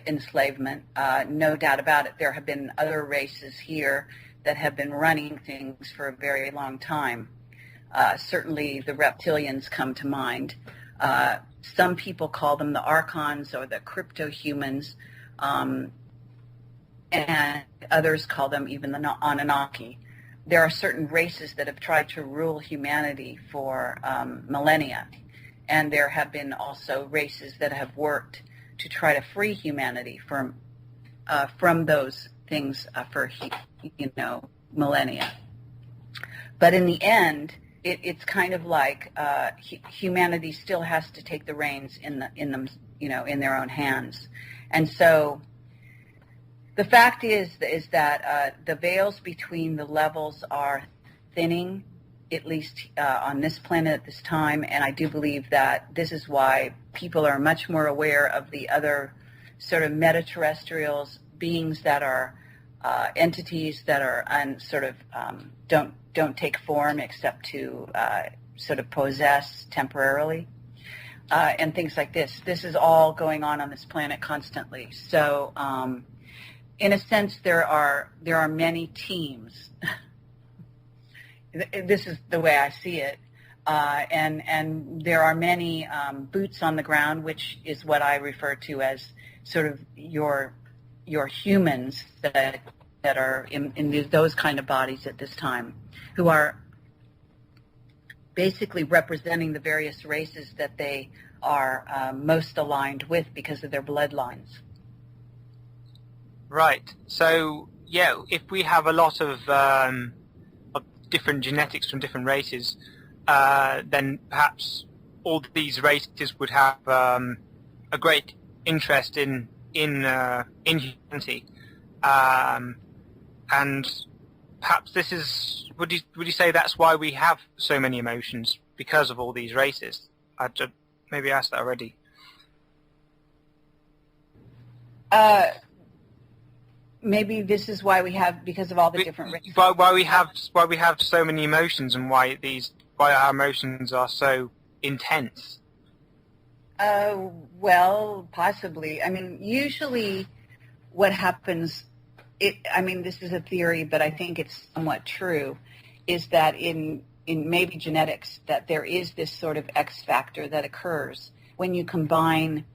enslavement, no doubt about it. There have been other races here that have been running things for a very long time. Certainly the reptilians come to mind. Some people call them the Archons or the crypto-humans, and others call them even the Anunnaki. There are certain races that have tried to rule humanity for millennia, and there have been also races that have worked to try to free humanity from those things for millennia. But in the end, it's kind of like humanity still has to take the reins in their own hands. And so the fact is that the veils between the levels are thinning, at least on this planet at this time, and I do believe that this is why people are much more aware of the other sort of meta-terrestrials, beings that are entities that are don't take form except to sort of possess temporarily, and things like this. This is all going on this planet constantly. So, in a sense, there are many teams. This is the way I see it, and there are many boots on the ground, which is what I refer to as sort of your humans that are in those kind of bodies at this time, who are basically representing the various races that they are most aligned with because of their bloodlines. Right. So, yeah, if we have a lot of different genetics from different races, then perhaps all these races would have a great interest in humanity, and perhaps this is. Would you say that's why we have so many emotions, because of all these races? I maybe asked that already. Maybe this is why we have, because of all the different races. Why we have so many emotions, and why our emotions are so intense. Well, possibly. I mean, usually what happens, this is a theory, but I think it's somewhat true, is that in maybe genetics, that there is this sort of X factor that occurs when you combine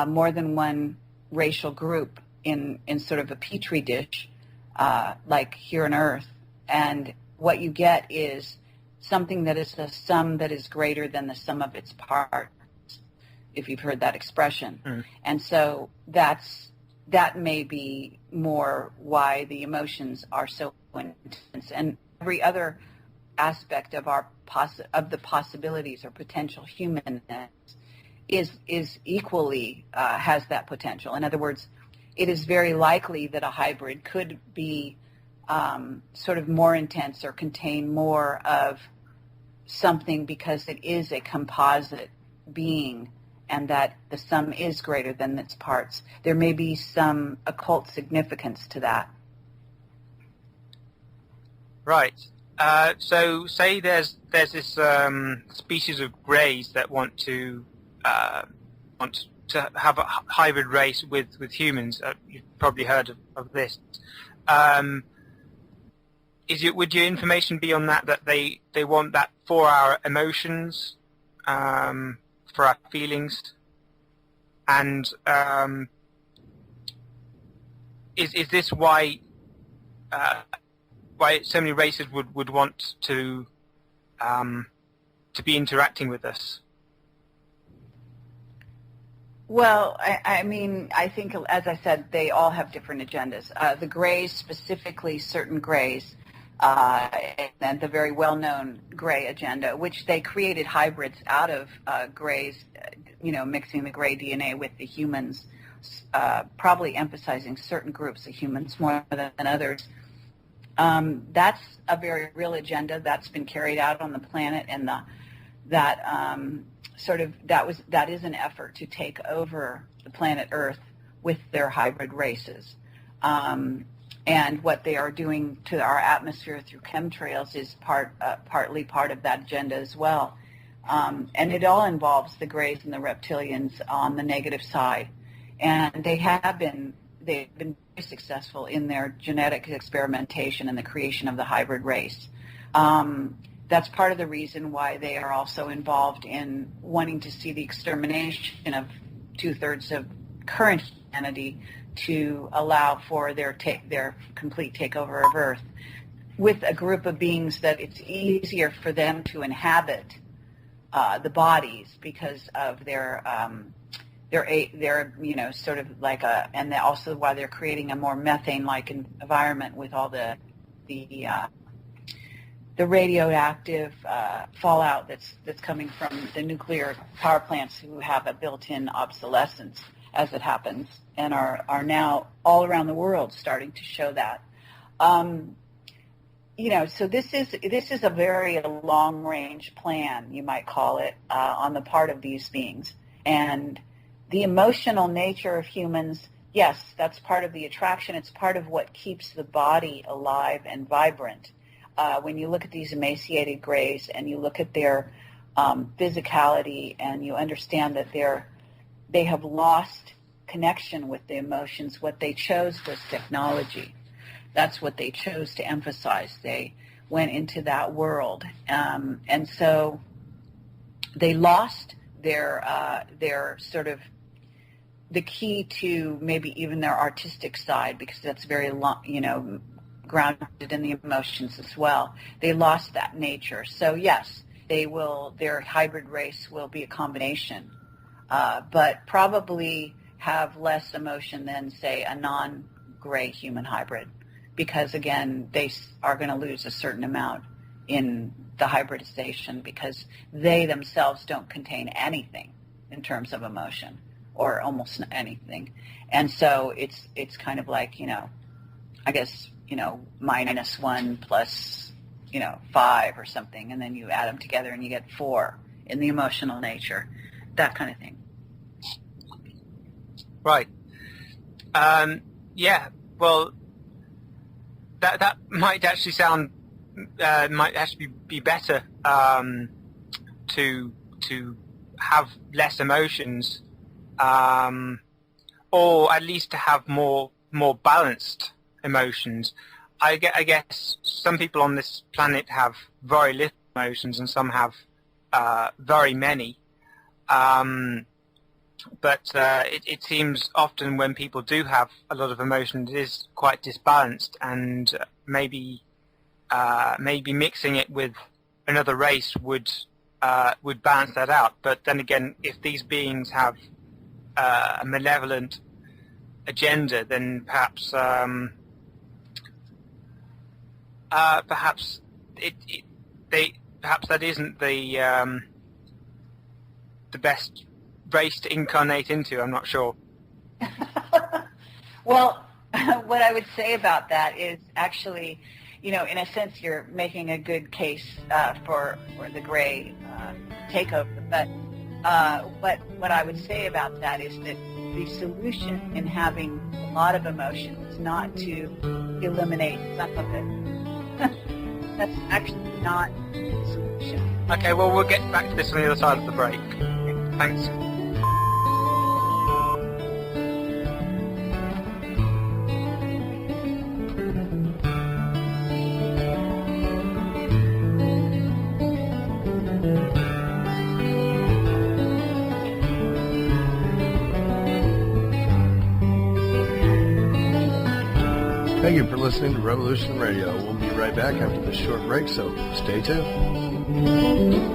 more than one racial group in sort of a petri dish, like here on Earth, and what you get is something that is a sum that is greater than the sum of its parts, if you've heard that expression. And so that may be more why the emotions are so intense. And every other aspect of of the possibilities or potential humanness is equally has that potential. In other words, it is very likely that a hybrid could be sort of more intense or contain more of something because it is a composite being and that the sum is greater than its parts. There may be some occult significance to that. Right. So say there's this species of greys that want to have a hybrid race with humans. You've probably heard of this. Would your information be on that they want that for our emotions, for our feelings, and is this why so many races would want to be interacting with us? Well, I mean, I think, as I said, they all have different agendas. The Greys, specifically certain Greys, and the very well-known Grey agenda, which they created hybrids out of Greys, mixing the Grey DNA with the humans, probably emphasizing certain groups of humans more than others. That's a very real agenda that's been carried out on the planet, and that is an effort to take over the planet Earth with their hybrid races. And what they are doing to our atmosphere through chemtrails is partly part of that agenda as well. And it all involves the Greys and the reptilians on the negative side. And they've been very successful in their genetic experimentation and the creation of the hybrid race. That's part of the reason why they are also involved in wanting to see the extermination of 2/3 of current humanity to allow for their complete takeover of Earth, with a group of beings that it's easier for them to inhabit the bodies because of their sort of like and also why they're creating a more methane-like environment with all the radioactive fallout that's coming from the nuclear power plants, who have a built-in obsolescence as it happens, and are now all around the world starting to show that. So this is a very long-range plan, you might call it, on the part of these beings. And the emotional nature of humans, yes, that's part of the attraction. It's part of what keeps the body alive and vibrant. When you look at these emaciated Greys and you look at their physicality, and you understand that they have lost connection with the emotions, what they chose was technology. That's what they chose to emphasize. They went into that world. And so they lost their sort of the key to maybe even their artistic side, because that's very grounded in the emotions as well. They lost that nature. So yes, their hybrid race will be a combination, but probably have less emotion than, say, a non-Grey human hybrid, because again, they are going to lose a certain amount in the hybridization because they themselves don't contain anything in terms of emotion, or almost anything. And so it's kind of like, I guess, -1 plus, 5 or something, and then you add them together and you get 4 in the emotional nature, that kind of thing. Right. Yeah. Well, that might actually sound might actually be better to have less emotions, or at least to have more balanced emotions. I guess some people on this planet have very little emotions, and some have very many. But it seems often when people do have a lot of emotion, it is quite disbalanced, and maybe mixing it with another race would balance that out. But then again, if these beings have a malevolent agenda, then perhaps that isn't the best race to incarnate into. I'm not sure. Well, what I would say about that is actually, in a sense, you're making a good case for the gray takeover. But what I would say about that is that the solution in having a lot of emotion is not to eliminate some of it. That's actually not the solution. Okay, well, we'll get back to this on the other side of the break. Thanks. Thank you for listening to Revolution Radio. We'll be right back after this short break, so stay tuned.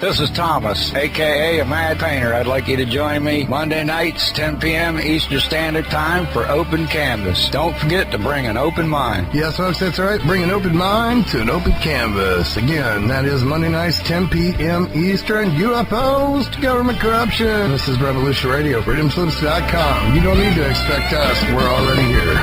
This is Thomas, a.k.a. a Mad Painter. I'd like you to join me Monday nights, 10 p.m. Eastern Standard Time for Open Canvas. Don't forget to bring an open mind. Yes, folks, that's right. Bring an open mind to an open canvas. Again, that is Monday nights, 10 p.m. Eastern. UFOs to government corruption. This is Revolution Radio, freedomslips.com. You don't need to expect us. We're already here.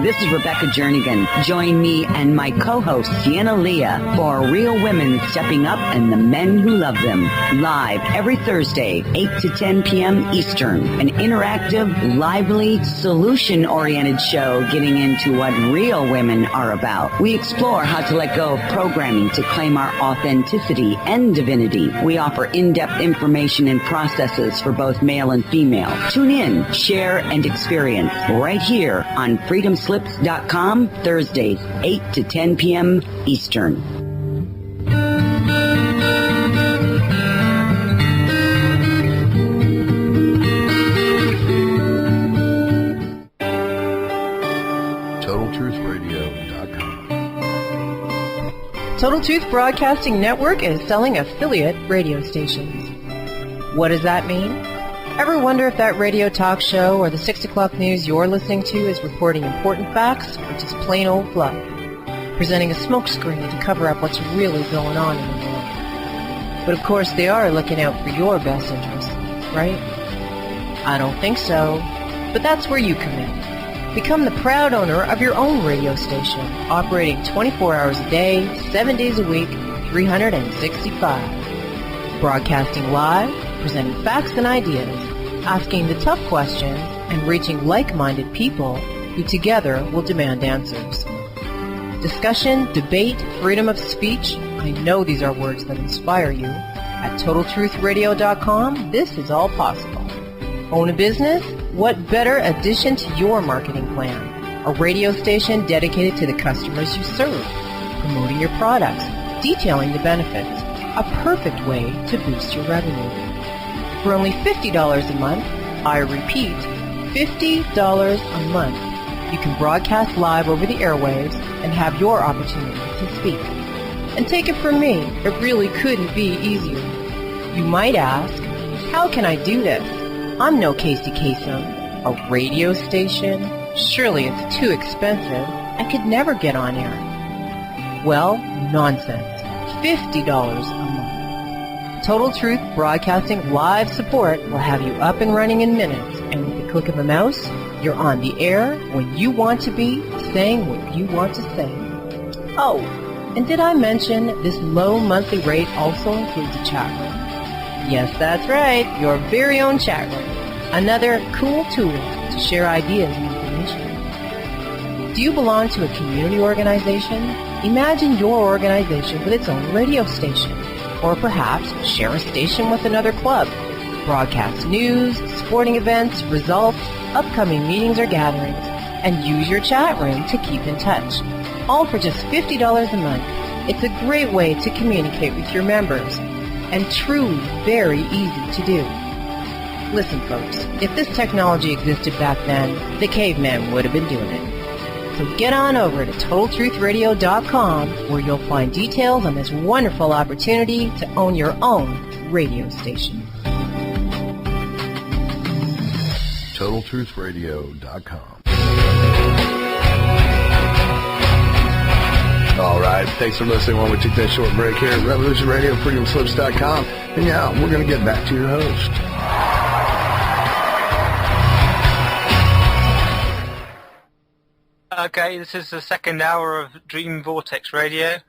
This is Rebecca Jernigan. Join me and my co-host Sienna Leah for Real Women Stepping Up and the Men Who Love Them. Live every Thursday, 8 to 10 p.m. Eastern. An interactive, lively, solution-oriented show getting into what real women are about. We explore how to let go of programming to claim our authenticity and divinity. We offer in-depth information and processes for both male and female. Tune in, share, and experience right here on freedomslips.com, Thursdays, 8 to 10 p.m. Eastern. TotalTruthRadio.com. Total Truth Broadcasting Network is selling affiliate radio stations. What does that mean? Ever wonder if that radio talk show or the 6 o'clock news you're listening to is reporting important facts or just plain old fluff? Presenting a smokescreen to cover up what's really going on in the world. But of course they are looking out for your best interests, right? I don't think so. But that's where you come in. Become the proud owner of your own radio station, operating 24 hours a day, 7 days a week, 365. Broadcasting live, presenting facts and ideas, asking the tough questions, and reaching like-minded people who together will demand answers. Discussion, debate, freedom of speech, I know these are words that inspire you. At TotalTruthRadio.com, this is all possible. Own a business? What better addition to your marketing plan? A radio station dedicated to the customers you serve, promoting your products, detailing the benefits, a perfect way to boost your revenue. For only $50 a month, I repeat, $50 a month, you can broadcast live over the airwaves and have your opportunity to speak. And take it from me, it really couldn't be easier. You might ask, how can I do this? I'm no Casey Kasem. A radio station? Surely it's too expensive. I could never get on air. Well, nonsense. $50 a month. Total Truth Broadcasting live support will have you up and running in minutes, and with the click of a mouse, you're on the air when you want to be, saying what you want to say. Oh, and did I mention this low monthly rate also includes a chat room? Yes, that's right, your very own chat room. Another cool tool to share ideas and information. Do you belong to a community organization? Imagine your organization with its own radio station, or perhaps share a station with another club. Broadcast news, sporting events, results, upcoming meetings or gatherings, and use your chat room to keep in touch. All for just $50 a month. It's a great way to communicate with your members, and truly very easy to do. Listen, folks, if this technology existed back then, the caveman would have been doing it. So get on over to TotalTruthRadio.com, where you'll find details on this wonderful opportunity to own your own radio station. TotalTruthRadio.com. All right, thanks for listening while we take that short break here at Revolution Radio, FreedomSlips.com. And yeah, we're going to get back to your host. Okay, this is the second hour of Dream Vortex Radio.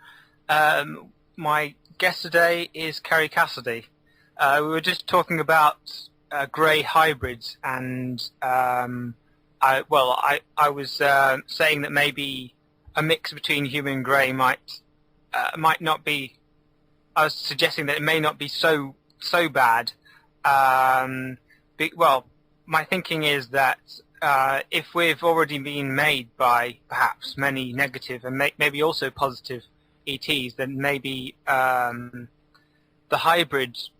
My guest today is Kerry Cassidy. We were just talking about grey hybrids, and I was saying that maybe a mix between human and grey might not be. I was suggesting that it may not be so bad. Well, my thinking is that if we've already been made by perhaps many negative and maybe also positive ETs, then maybe the hybrids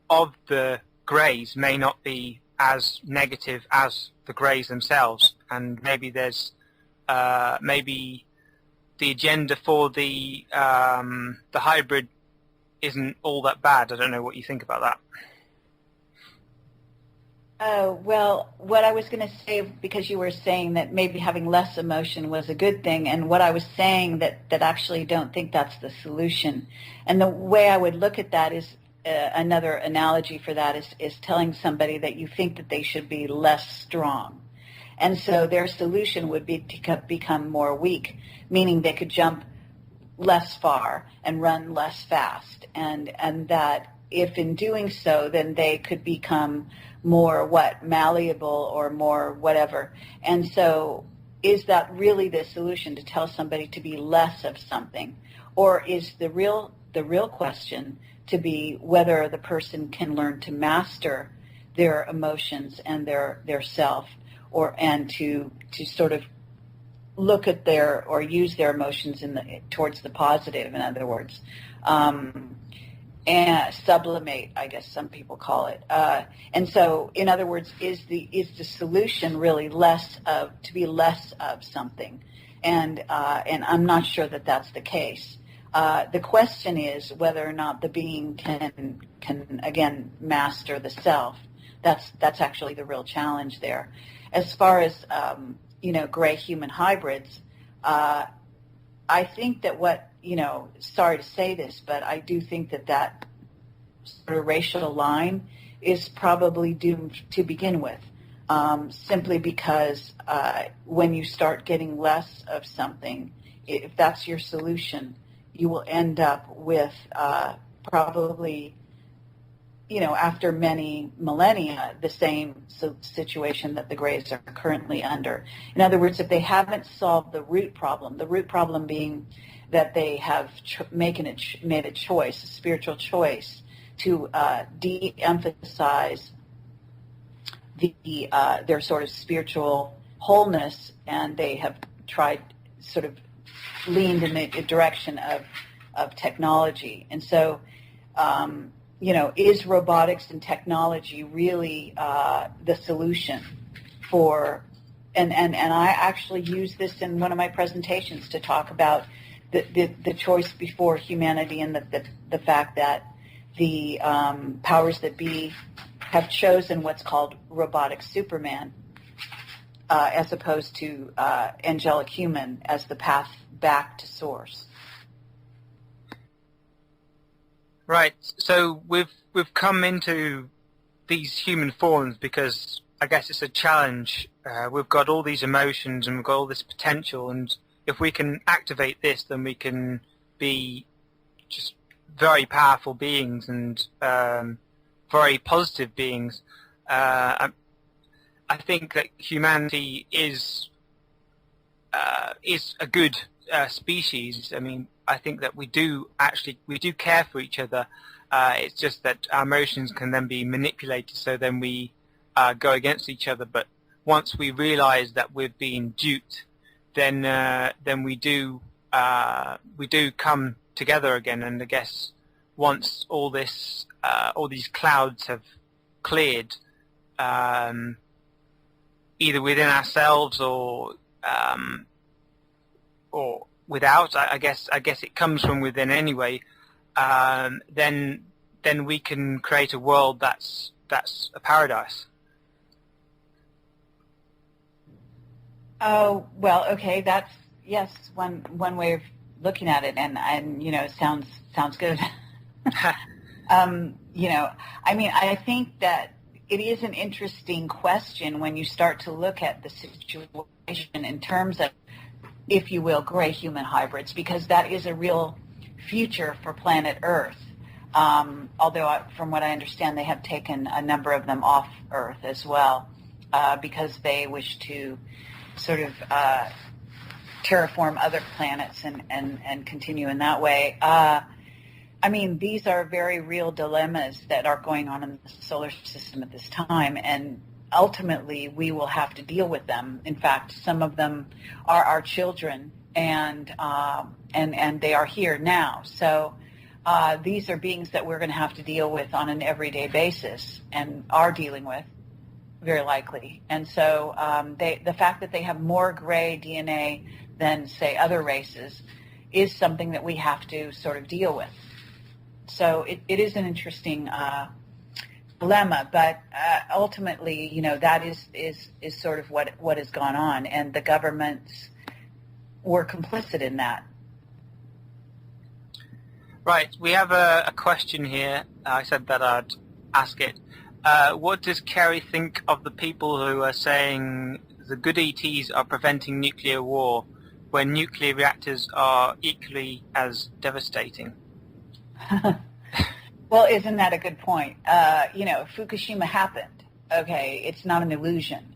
of the greys may not be as negative as the greys themselves, and maybe there's maybe the agenda for the hybrid isn't all that bad. I don't know what you think about that. Well, what I was going to say, because you were saying that maybe having less emotion was a good thing, and what I was saying that actually don't think that's the solution. And the way I would look at that is another analogy for that is telling somebody that you think that they should be less strong. And so their solution would be to become more weak, meaning they could jump less far and run less fast. And that if in doing so, then they could become more malleable or more whatever. And so is that really the solution, to tell somebody to be less of something? Or is the real question to be whether the person can learn to master their emotions and their self, and to sort of look at or use their emotions towards the positive, in other words, and sublimate, I guess some people call it. And so, in other words, is the solution really to be less of something? And I'm not sure that that's the case. The question is whether or not the being can again master the self. That's actually the real challenge there. As far as gray human hybrids, I think that sorry to say this, but I do think that sort of racial line is probably doomed to begin with, simply because when you start getting less of something, if that's your solution, you will end up with probably, after many millennia, the same situation that the Greys are currently under. In other words, if they haven't solved the root problem being that they have made a choice, a spiritual choice, to de-emphasize their sort of spiritual wholeness, and they have tried, sort of leaned in the direction of technology. And so, is robotics and technology really the solution for, and I actually use this in one of my presentations to talk about the choice before humanity, and the fact that the powers that be have chosen what's called robotic Superman, as opposed to angelic human as the path back to source. Right. So we've come into these human forms because I guess it's a challenge. We've got all these emotions and we've got all this potential, and if we can activate this, then we can be just very powerful beings and very positive beings. I I think that humanity is a good species. I mean, I think that we do care for each other. It's just that our emotions can then be manipulated, so then we go against each other. But once we realize that we're being duped, then we do come together again. And I guess once all these clouds have cleared, either within ourselves or without, I guess it comes from within anyway. Then we can create a world that's a paradise. Oh, well, okay, that's, yes, one way of looking at it, and you know, sounds good. You know, I mean, I think that it is an interesting question when you start to look at the situation in terms of, if you will, gray human hybrids, because that is a real future for planet Earth. Although, from what I understand, they have taken a number of them off Earth as well, because they wish to sort of terraform other planets and continue in that way. I mean, these are very real dilemmas that are going on in the solar system at this time, and ultimately we will have to deal with them. In fact, some of them are our children, and they are here now. So these are beings that we're going to have to deal with on an everyday basis, and are dealing with, very likely. And so the fact that they have more gray DNA than, say, other races is something that we have to sort of deal with. So it is an interesting dilemma, but ultimately, you know, that is sort of what has gone on, and the governments were complicit in that. Right, we have a question here. I said that I'd ask it. What does Kerry think of the people who are saying the good ETs are preventing nuclear war when nuclear reactors are equally as devastating? Well, isn't that a good point? You know, Fukushima happened. Okay, it's not an illusion.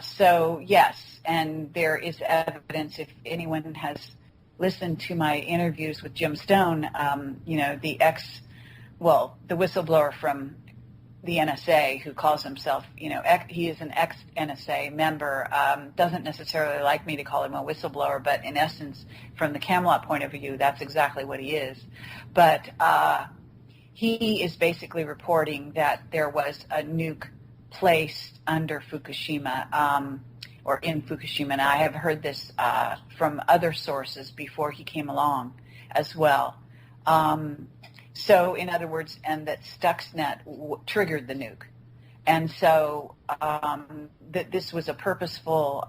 So, yes, and there is evidence, if anyone has listened to my interviews with Jim Stone, you know, the whistleblower from the NSA, who calls himself, you know, he is an ex-NSA member, doesn't necessarily like me to call him a whistleblower, but in essence, from the Camelot point of view, that's exactly what he is. But he is basically reporting that there was a nuke placed under Fukushima, or in Fukushima, and I have heard this from other sources before he came along as well. So, in other words, and that Stuxnet triggered the nuke. And so that this was a purposeful,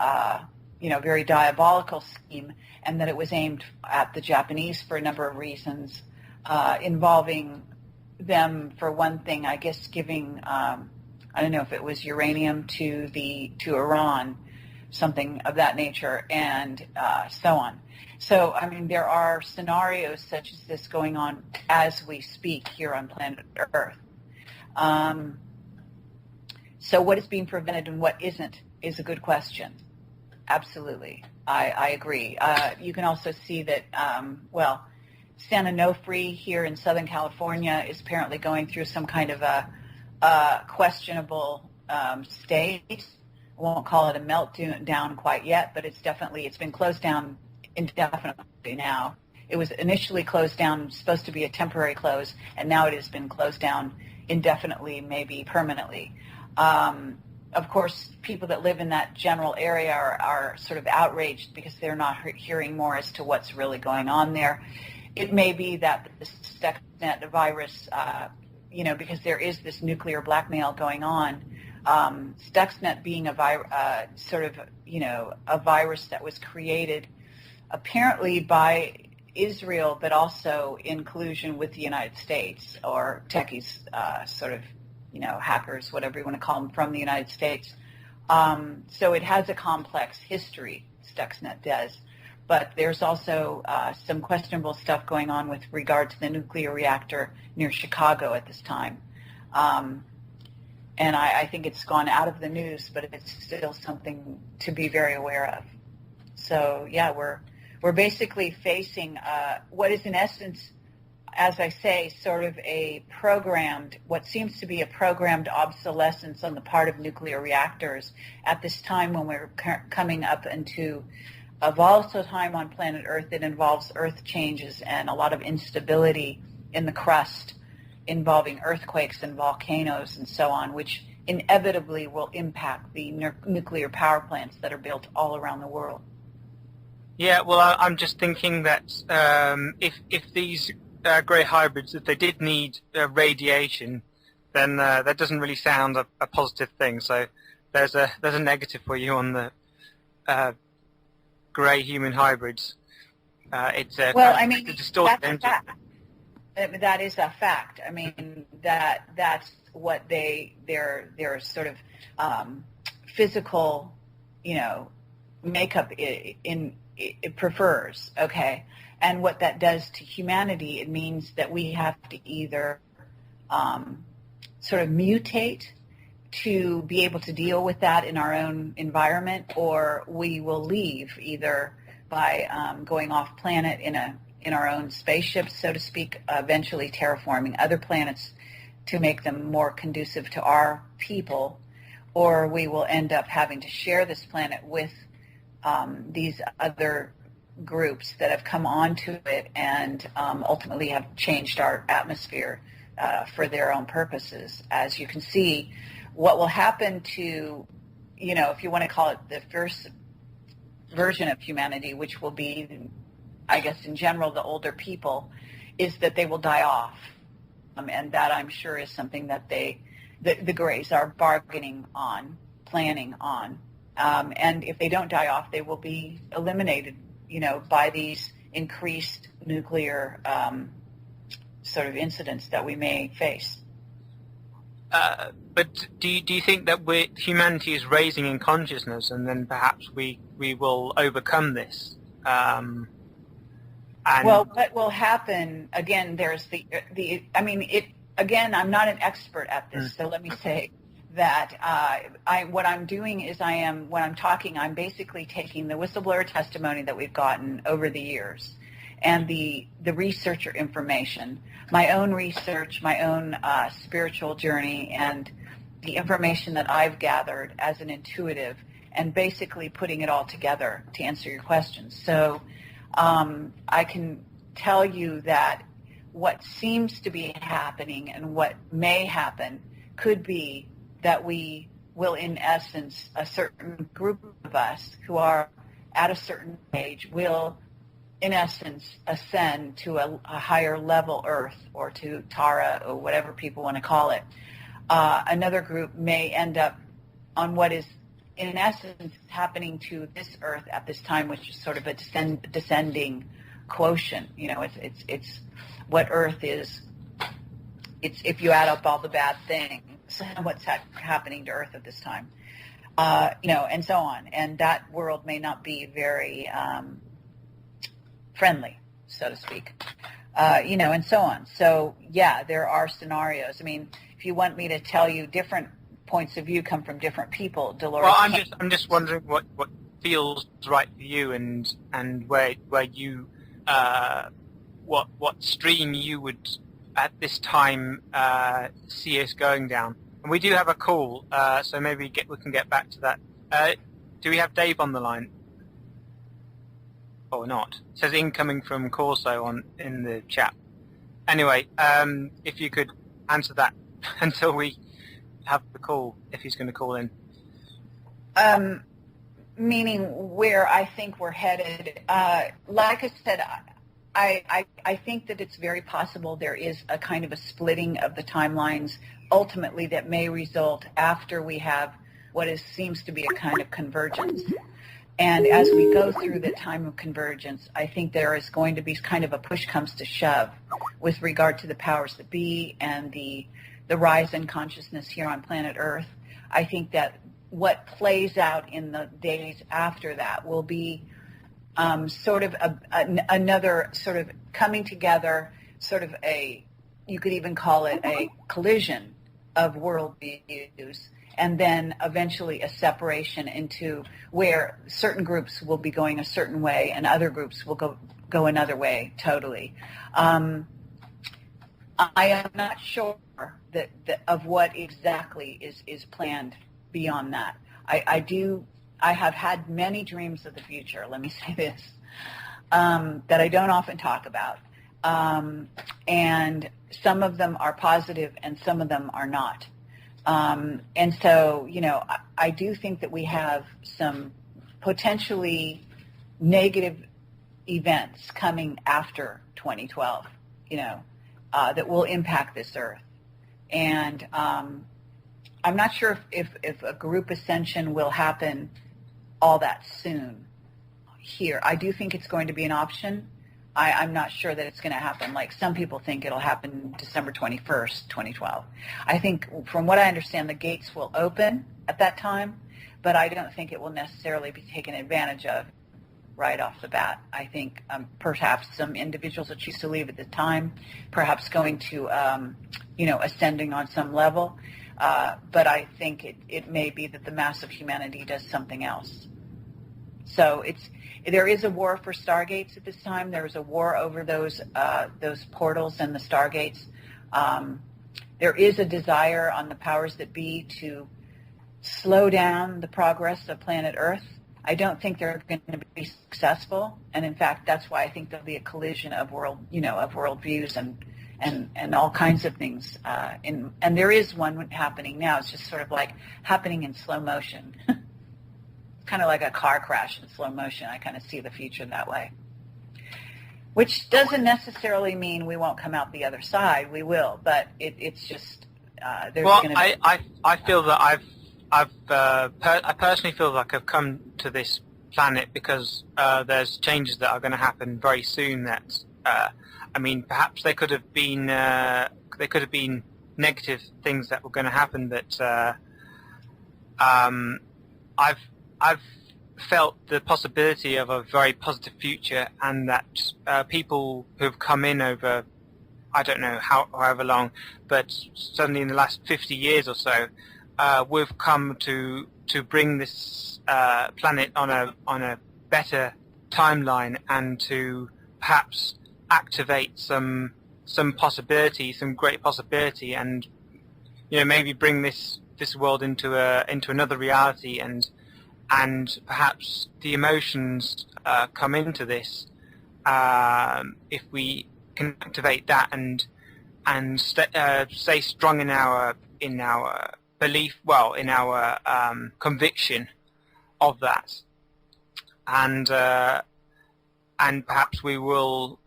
you know, very diabolical scheme, and that it was aimed at the Japanese for a number of reasons, involving them, for one thing, I guess, giving, I don't know if it was uranium to Iran, something of that nature, and so on. So, I mean, there are scenarios such as this going on as we speak here on planet Earth. So what is being prevented and what isn't is a good question. Absolutely. I agree. You can also see that, well, San Onofre here in Southern California is apparently going through some kind of a questionable state. I won't call it a meltdown quite yet, but it's been closed down indefinitely now. It was initially closed down, supposed to be a temporary close, and now it has been closed down indefinitely, maybe permanently. Of course, people that live in that general area are sort of outraged because they're not hearing more as to what's really going on there. It may be that the Stuxnet virus, you know, because there is this nuclear blackmail going on, Stuxnet being a sort of, you know, a virus that was created apparently by Israel, but also in collusion with the United States, or techies, sort of, you know, hackers, whatever you want to call them, from the United States. So it has a complex history, Stuxnet does. But there's also some questionable stuff going on with regard to the nuclear reactor near Chicago at this time. And I think it's gone out of the news, but it's still something to be very aware of. So, yeah, we're basically facing what is in essence, as I say, sort of what seems to be a programmed obsolescence on the part of nuclear reactors at this time when we're coming up into a volatile time on planet Earth that involves Earth changes and a lot of instability in the crust, involving earthquakes and volcanoes and so on, which inevitably will impact the nuclear power plants that are built all around the world. Yeah, well, I'm just thinking that if these grey hybrids, if they did need radiation, then that doesn't really sound a positive thing. So there's a negative for you on the grey human hybrids. It's well, I mean, that's a fact. That is a fact. I mean, that's what their sort of physical, makeup it prefers. Okay, and what that does to humanity, it means that we have to either sort of mutate to be able to deal with that in our own environment, or we will leave either by going off planet in our own spaceships, so to speak, eventually terraforming other planets to make them more conducive to our people, or we will end up having to share this planet with these other groups that have come onto it and ultimately have changed our atmosphere for their own purposes. As you can see, what will happen to, if you want to call it the first version of humanity, which will be, I guess in general, the older people, is that they will die off. And that, I'm sure, is something that the Greys are bargaining on, planning on. And if they don't die off, they will be eliminated, by these increased nuclear sort of incidents that we may face. But do you think that humanity is raising in consciousness, and then perhaps we will overcome this? Well, what will happen, again, there's again, I'm not an expert at this, so let me say that what I'm doing is when I'm talking, I'm basically taking the whistleblower testimony that we've gotten over the years and the researcher information, my own research, my own spiritual journey, and the information that I've gathered as an intuitive, and basically putting it all together to answer your questions. So I can tell you that what seems to be happening and what may happen could be that we will, in essence, a certain group of us who are at a certain age will, in essence, ascend to a higher level Earth, or to Tara, or whatever people want to call it. Another group may end up on what is, in essence, happening to this Earth at this time, which is sort of a descending quotient. It's what Earth is. It's, if you add up all the bad things, what's happening to Earth at this time, and so on. And that world may not be very friendly, so to speak, and so on. So, yeah, there are scenarios. I mean, if you want me to tell you, different points of view come from different people. Dolores. Well, I'm just wondering what feels right for you, and where you what stream you would at this time see us going down. And we do have a call, so maybe we can get back to that. Do we have Dave on the line? Or not? It says incoming from Corso in the chat. Anyway, if you could answer that until we have the call, if he's going to call in. Meaning where I think we're headed. Like I said, I think that it's very possible there is a kind of a splitting of the timelines ultimately that may result after we have what seems to be a kind of convergence. And as we go through the time of convergence, I think there is going to be kind of a push comes to shove with regard to the powers that be and the rise in consciousness here on planet Earth. I think that what plays out in the days after that will be sort of another sort of coming together, sort of you could even call it a collision worldviews, and then eventually a separation into where certain groups will be going a certain way and other groups will go another way totally. I am not sure that of what exactly is planned beyond that. I have had many dreams of the future, let me say this, that I don't often talk about. And some of them are positive and some of them are not. And so, I do think that we have some potentially negative events coming after 2012, that will impact this earth. And I'm not sure if a group ascension will happen all that soon here. I do think it's going to be an option. I'm not sure that it's going to happen. Like some people think it'll happen December 21st, 2012. I think, from what I understand, the gates will open at that time, but I don't think it will necessarily be taken advantage of right off the bat. I think perhaps some individuals will choose to leave at the time, perhaps going to, ascending on some level. But I think it may be that the mass of humanity does something else. So there is a war for stargates at this time. There is a war over those portals and the stargates. There is a desire on the powers that be to slow down the progress of planet Earth. I don't think they're going to be successful, and in fact, that's why I think there'll be a collision of worldviews and all kinds of things. And there is one happening now. It's just sort of like happening in slow motion. Kind of like a car crash in slow motion. I kind of see the future that way, which doesn't necessarily mean we won't come out the other side. We will, but it's just there's going to be... I feel that I personally feel like I've come to this planet because there's changes that are going to happen very soon. That perhaps they could have been negative things that were going to happen, but I've felt the possibility of a very positive future, and that people who have come in over, I don't know however long, but suddenly in the last 50 years or so, we've come to bring this planet on a better timeline, and to perhaps activate some possibility, some great possibility, and maybe bring this world into another reality, and perhaps the emotions come into this if we can activate that and stay strong in our belief, in our conviction of that, and perhaps we will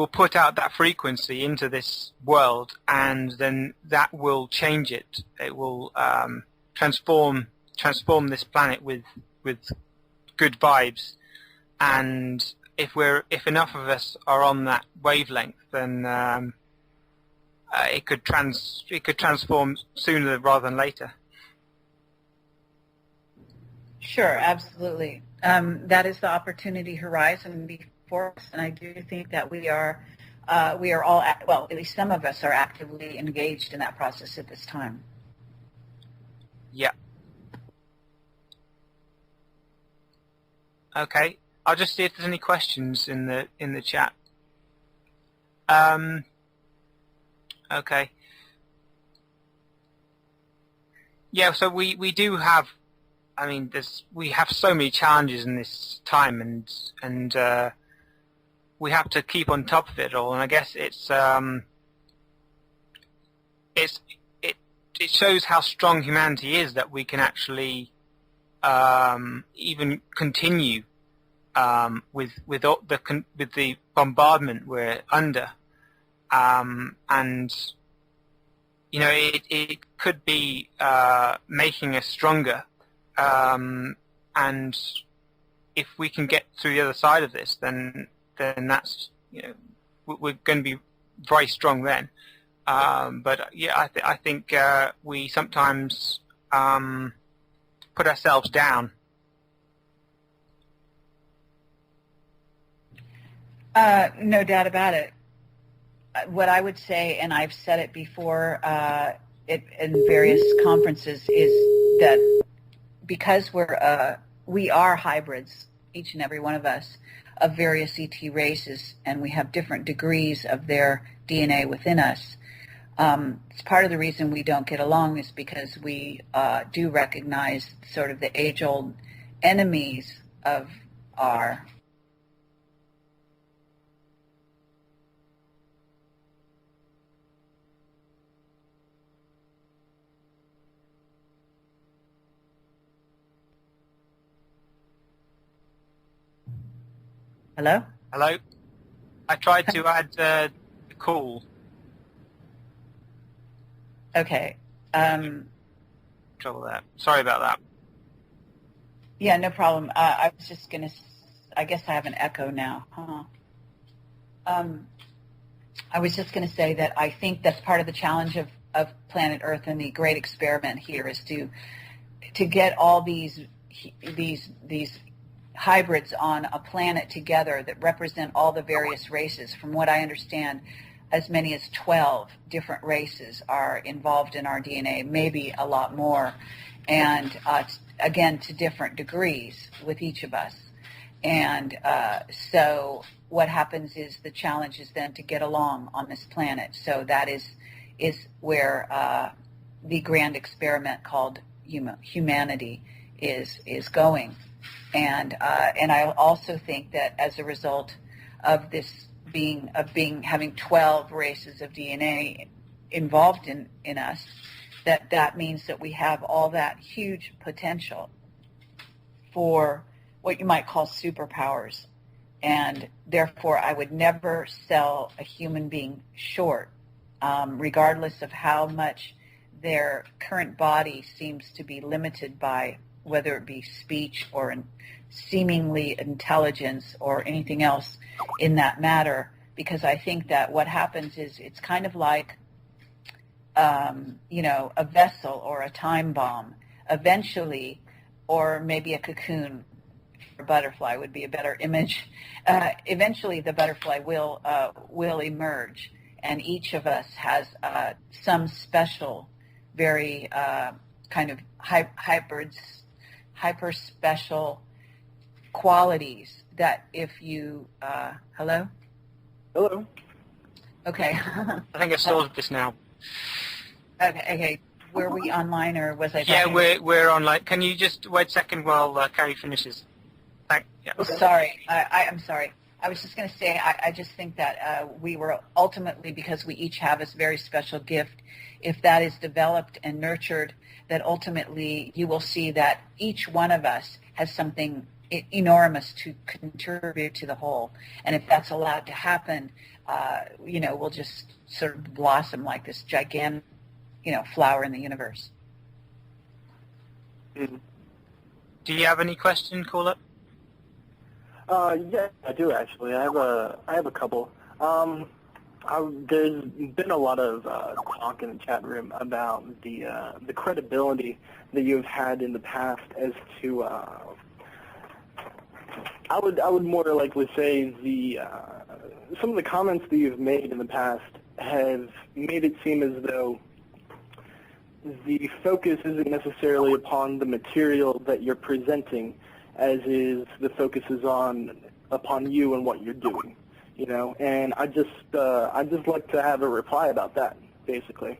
put out that frequency into this world, and then that will change it. It will transform this planet with good vibes, and if enough of us are on that wavelength, then it could transform sooner rather than later. Sure, absolutely. That is the opportunity horizon before us, and I do think that we are all, at least some of us are actively engaged in that process at this time. Yeah. Okay. I'll just see if there's any questions in the chat. Okay. Yeah, so we do have, we have so many challenges in this time, and we have to keep on top of it all. And I guess it shows how strong humanity is, that we can actually even continue with the bombardment we're under. And it could be making us stronger, and if we can get through the other side of this, then that's we're going to be very strong then. But yeah, I think we sometimes put ourselves down. No doubt about it. what I would say, and I've said it before in various conferences, is that because we are hybrids, each and every one of us, of various ET races, and we have different degrees of their DNA within us. It's part of the reason we don't get along is because we do recognize sort of the age-old enemies of our Hello? Hello? I tried to add the call. Okay. Trouble there. Sorry about that. Yeah, no problem. I was just going to, I guess I have an echo now. Huh? I was just going to say that I think that's part of the challenge of planet Earth and the great experiment here is to get all these hybrids on a planet together that represent all the various races. From what I understand, as many as 12 different races are involved in our DNA, maybe a lot more, and again, to different degrees with each of us. And so what happens is the challenge is then to get along on this planet. So that is where the grand experiment called humanity is going. And I also think that as a result of this having 12 races of DNA involved in us, that means that we have all that huge potential for what you might call superpowers. And therefore, I would never sell a human being short, regardless of how much their current body seems to be limited by, whether it be speech or seemingly intelligence or anything else in that matter, because I think that what happens is it's kind of like, a vessel or a time bomb. Eventually, or maybe a cocoon, or butterfly would be a better image. Eventually, the butterfly will emerge, and each of us has some special, very kind of hyper special qualities that if you hello? Hello. Okay. I think I solved this now. Okay. Were we online or was I? Yeah, we're online. Can you just wait a second while Kerry finishes? Yeah. Okay. Sorry, I'm sorry. I was just going to say I just think that we were ultimately, because we each have this very special gift, if that is developed and nurtured, that ultimately you will see that each one of us has something enormous to contribute to the whole. And if that's allowed to happen, we'll just sort of blossom like this gigantic, flower in the universe. Mm-hmm. Do you have any question, caller? Yeah, I do actually. I have a couple. There's been a lot of talk in the chat room about the credibility that you've had in the past as to. I would more likely say some of the comments that you've made in the past have made it seem as though the focus isn't necessarily upon the material that you're presenting, as is the focus is upon you and what you're doing, And I just like to have a reply about that, basically.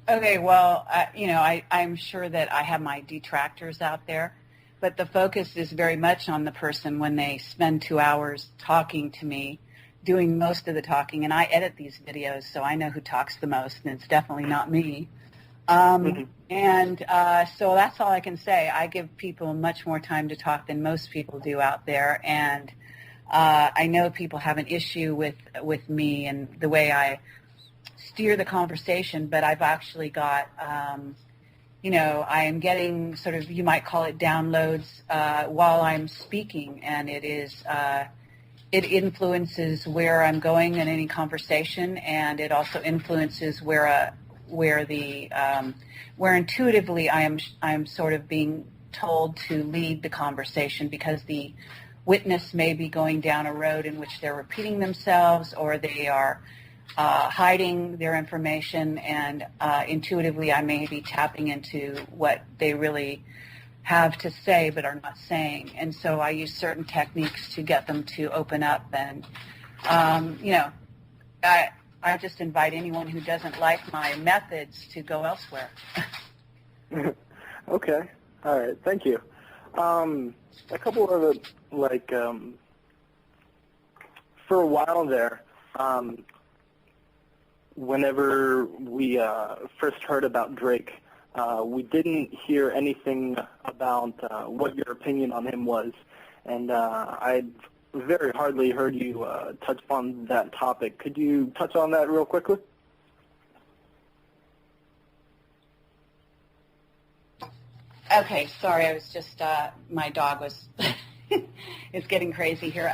Okay, well, I'm sure that I have my detractors out there, but the focus is very much on the person when they spend 2 hours talking to me, doing most of the talking, and I edit these videos, so I know who talks the most, and it's definitely not me. And so that's all I can say. I give people much more time to talk than most people do out there, and I know people have an issue with me and the way I steer the conversation, but I've actually got, I am getting sort of, you might call it downloads while I'm speaking, and it influences where I'm going in any conversation, and it also influences where intuitively I am sort of being told to lead the conversation, because the witness may be going down a road in which they're repeating themselves, or they are hiding their information, and intuitively I may be tapping into what they really have to say but are not saying. And so I use certain techniques to get them to open up. And, I just invite anyone who doesn't like my methods to go elsewhere. Okay. All right. Thank you. A couple of for a while there, whenever we first heard about Drake, we didn't hear anything about what your opinion on him was, and I very hardly heard you touch on that topic. Could you touch on that real quickly? Okay, sorry, I was just, my dog was, is getting crazy here.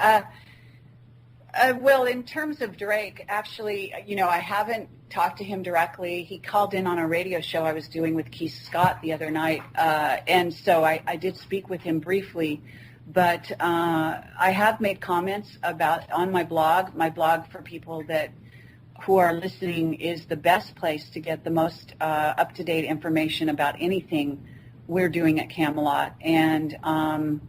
Well, in terms of Drake, actually, I haven't talked to him directly. He called in on a radio show I was doing with Keith Scott the other night, and so I did speak with him briefly. But I have made comments on my blog. My blog, for people who are listening, is the best place to get the most up-to-date information about anything we're doing at Camelot. And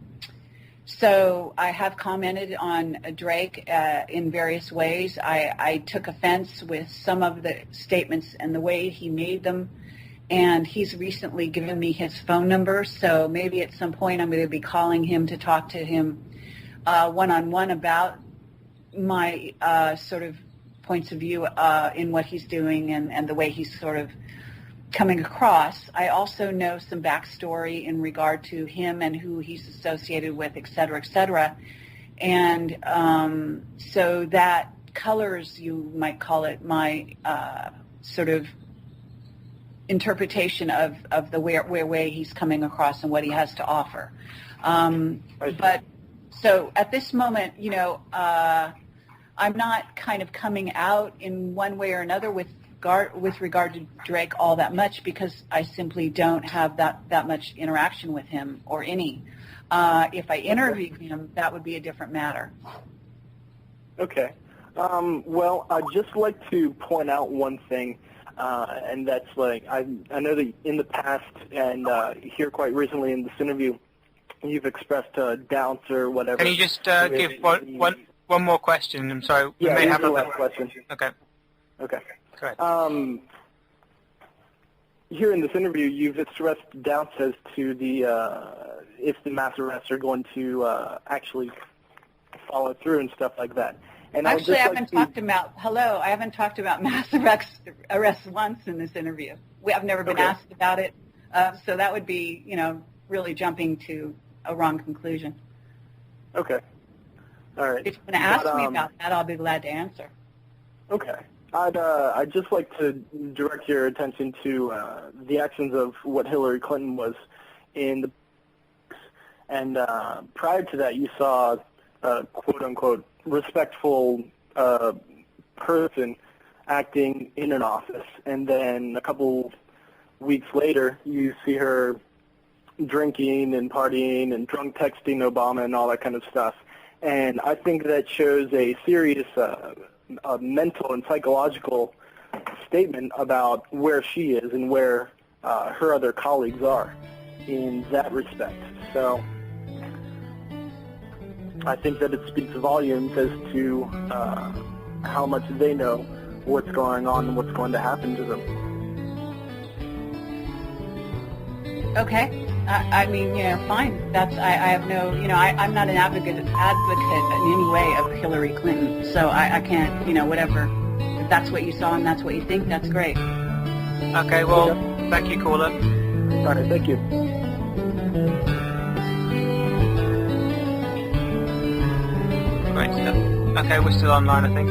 so I have commented on Drake in various ways. I took offense with some of the statements and the way he made them, and he's recently given me his phone number, so maybe at some point I'm going to be calling him to talk to him one-on-one about my sort of points of view in what he's doing and the way he's sort of coming across. I also know some backstory in regard to him and who he's associated with, et cetera, and so that colors, you might call it, my sort of interpretation of the way he's coming across and what he has to offer. But so at this moment, I'm not kind of coming out in one way or another with regard to Drake all that much, because I simply don't have that much interaction with him, or any. If I interview him, that would be a different matter. Okay. Well, I'd just like to point out one thing, and that's I know that in the past and here quite recently in this interview, you've expressed doubts or whatever. Can you just give one more question? I'm sorry. Yeah, we may have the last question. Okay. Okay. Correct. Here in this interview, you've expressed doubts as to if the mass arrests are going to actually follow through and stuff like that. And actually, I haven't talked about mass arrests once in this interview. I've never been asked about it, so that would be, really jumping to a wrong conclusion. Okay. All right. If you're going to ask me about that, I'll be glad to answer. Okay. I'd just like to direct your attention to the actions of what Hillary Clinton was in the, and prior to that, you saw a quote-unquote respectful person acting in an office, and then a couple weeks later, you see her drinking and partying and drunk texting Obama and all that kind of stuff. And I think that shows a serious mental and psychological statement about where she is and where her other colleagues are in that respect. So I think that it speaks volumes as to how much they know what's going on and what's going to happen to them. Okay. I mean, fine. That's I have no, I'm not an advocate in any way of Hillary Clinton, so I can't, whatever. If that's what you saw and that's what you think, that's great. Okay. Well, thank you, caller. All right. Thank you. Great stuff. Okay, we're still online, I think.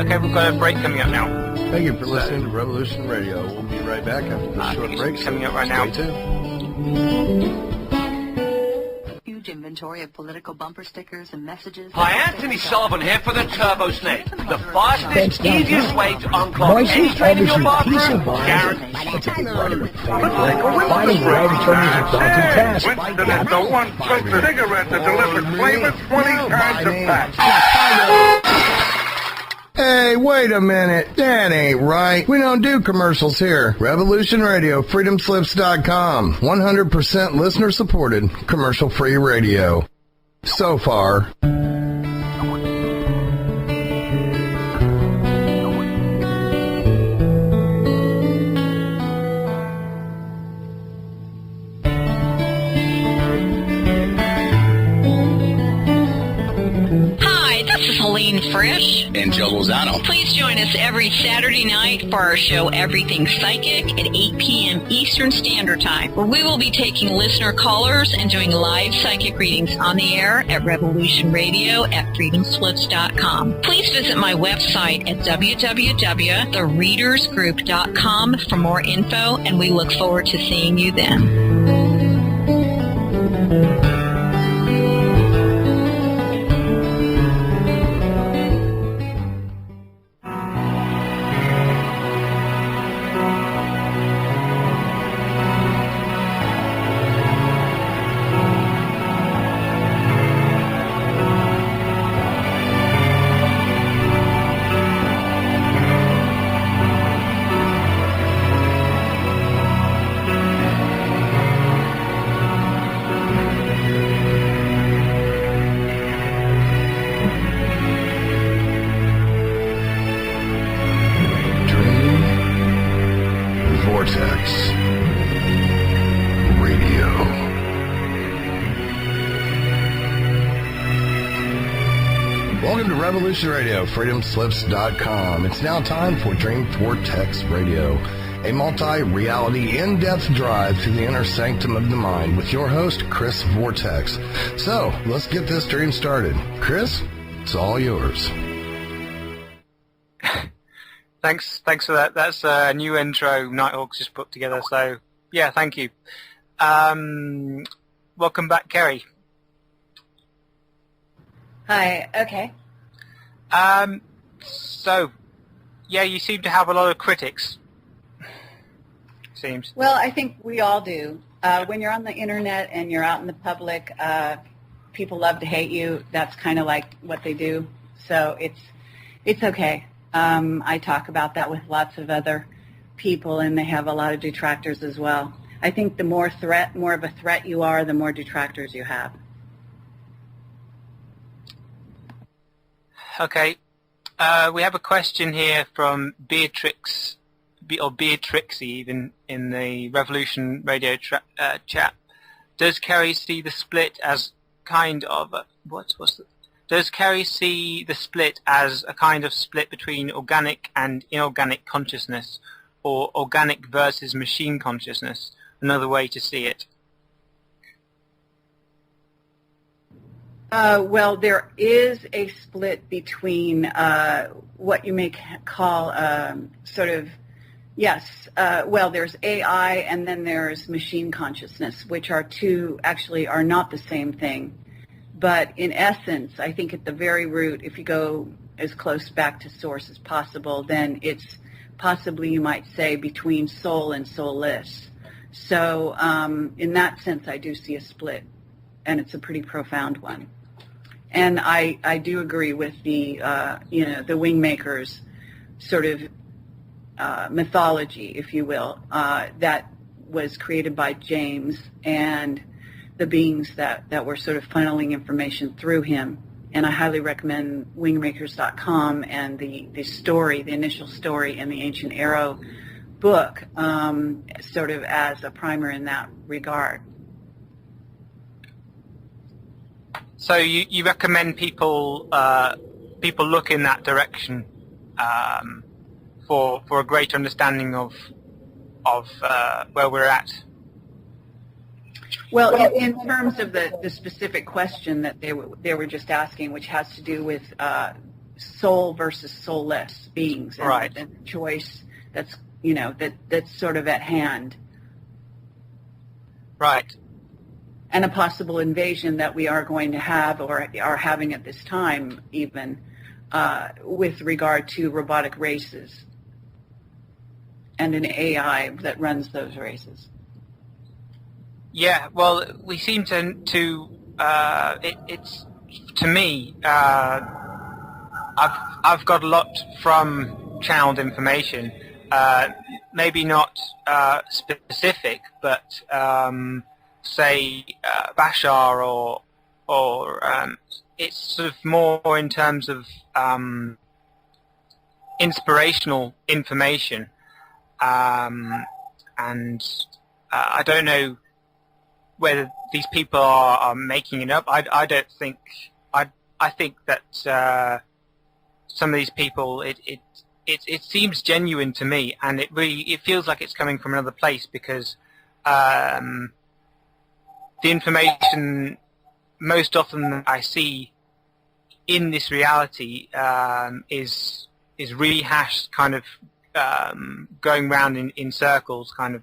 Okay, we've got a break coming up now. Thank you for listening to Revolution Radio. We'll be right back after this short break. Coming up right now. Stay tuned. Huge inventory inventory of political bumper stickers and messages. Hi, Anthony Sullivan here for the Turbo Snake. The fastest, easiest way to unclog any drain in your bathroom. Guaranteed. Winston is the one smoked cigarette that delivers flavors 20 times a pack. Hey, wait a minute. That ain't right. We don't do commercials here. Revolution Radio, freedomslips.com. 100% listener supported, commercial free radio. So far. Frisch and Joe Lozano. Please join us every Saturday night for our show Everything Psychic at 8 p.m. Eastern Standard Time, where we will be taking listener callers and doing live psychic readings on the air at Revolution Radio at freedomslips.com. Please visit my website at www.thereadersgroup.com for more info, and we look forward to seeing you then. Vortex Radio. Welcome to Revolution Radio, freedomslips.com. It's now time for Dream Vortex Radio, a multi-reality, in-depth drive through the inner sanctum of the mind with your host, Chris Vortex. So, let's get this dream started. Chris, it's all yours. Thanks for that. That's a new intro Nighthawk's just put together, so yeah, thank you. Welcome back, Kerry. Hi, okay. So, yeah, you seem to have a lot of critics, seems. Well, I think we all do. When you're on the internet and you're out in the public, people love to hate you. That's kind of like what they do, so it's okay. I talk about that with lots of other people, and they have a lot of detractors as well. I think the more of a threat you are, the more detractors you have. Okay. We have a question here from Beatrix, or Beatrixie even, in the Revolution Radio chat. Does Kerry see the split as kind of Does Kerry see the split as a kind of split between organic and inorganic consciousness, or organic versus machine consciousness? Another way to see it. Well, there is a split between what you may call there's AI and then there's machine consciousness, which are not the same thing. But in essence, I think at the very root, if you go as close back to source as possible, then it's possibly, you might say, between soul and soulless. So in that sense, I do see a split, and it's a pretty profound one. And I do agree with the Wingmakers sort of mythology, if you will, that was created by James and the beings that were sort of funneling information through him. And I highly recommend wingmakers.com and the initial story in the Ancient Arrow book, sort of as a primer in that regard. So you recommend people look in that direction for a greater understanding of where we're at? Well, in terms of the specific question that they were just asking, which has to do with soul versus soulless beings, and, right, and the choice that's sort of at hand. Right. and a possible invasion that we are going to have or are having at this time even with regard to robotic races and an AI that runs those races. Yeah, well, we seem it's to me, I've got a lot from channeled information, maybe not specific, but say Bashar or it's sort of more in terms of inspirational information, and I don't know whether these people are making it up. I don't think. I think that some of these people, it seems genuine to me, and it feels like it's coming from another place, because the information most often that I see in this reality is rehashed, kind of going round in circles, kind of.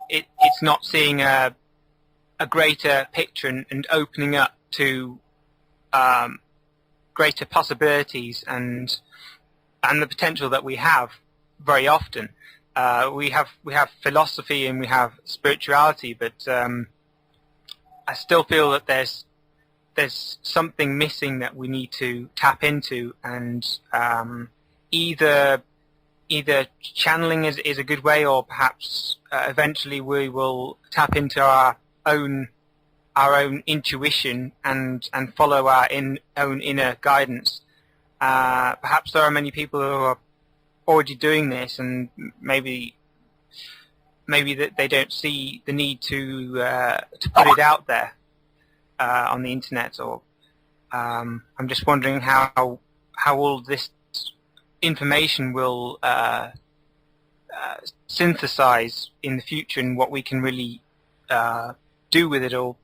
It's not seeing a greater picture and opening up to greater possibilities and the potential that we have very often. We have philosophy and we have spirituality, but I still feel that there's something missing that we need to tap into, and either channeling is a good way, or perhaps eventually we will tap into our own intuition and follow our own inner guidance. Perhaps there are many people who are already doing this, and maybe that they don't see the need to put it out there on the internet. Or I'm just wondering how all this information will synthesize in the future, and what we can really do with it all.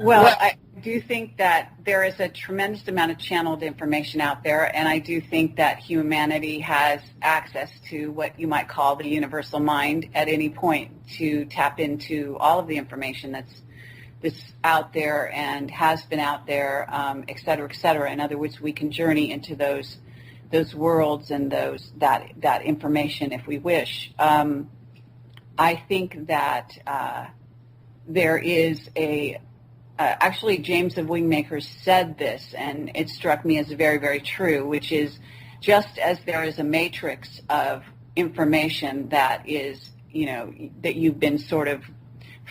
Well, I do think that there is a tremendous amount of channeled information out there, and I do think that humanity has access to what you might call the universal mind at any point to tap into all of the information that's out there and has been out there, et cetera, et cetera. In other words, we can journey into those worlds and that information if we wish. I think that there is actually James of Wingmakers said this, and it struck me as very, very true, which is, just as there is a matrix of information that is, that you've been sort of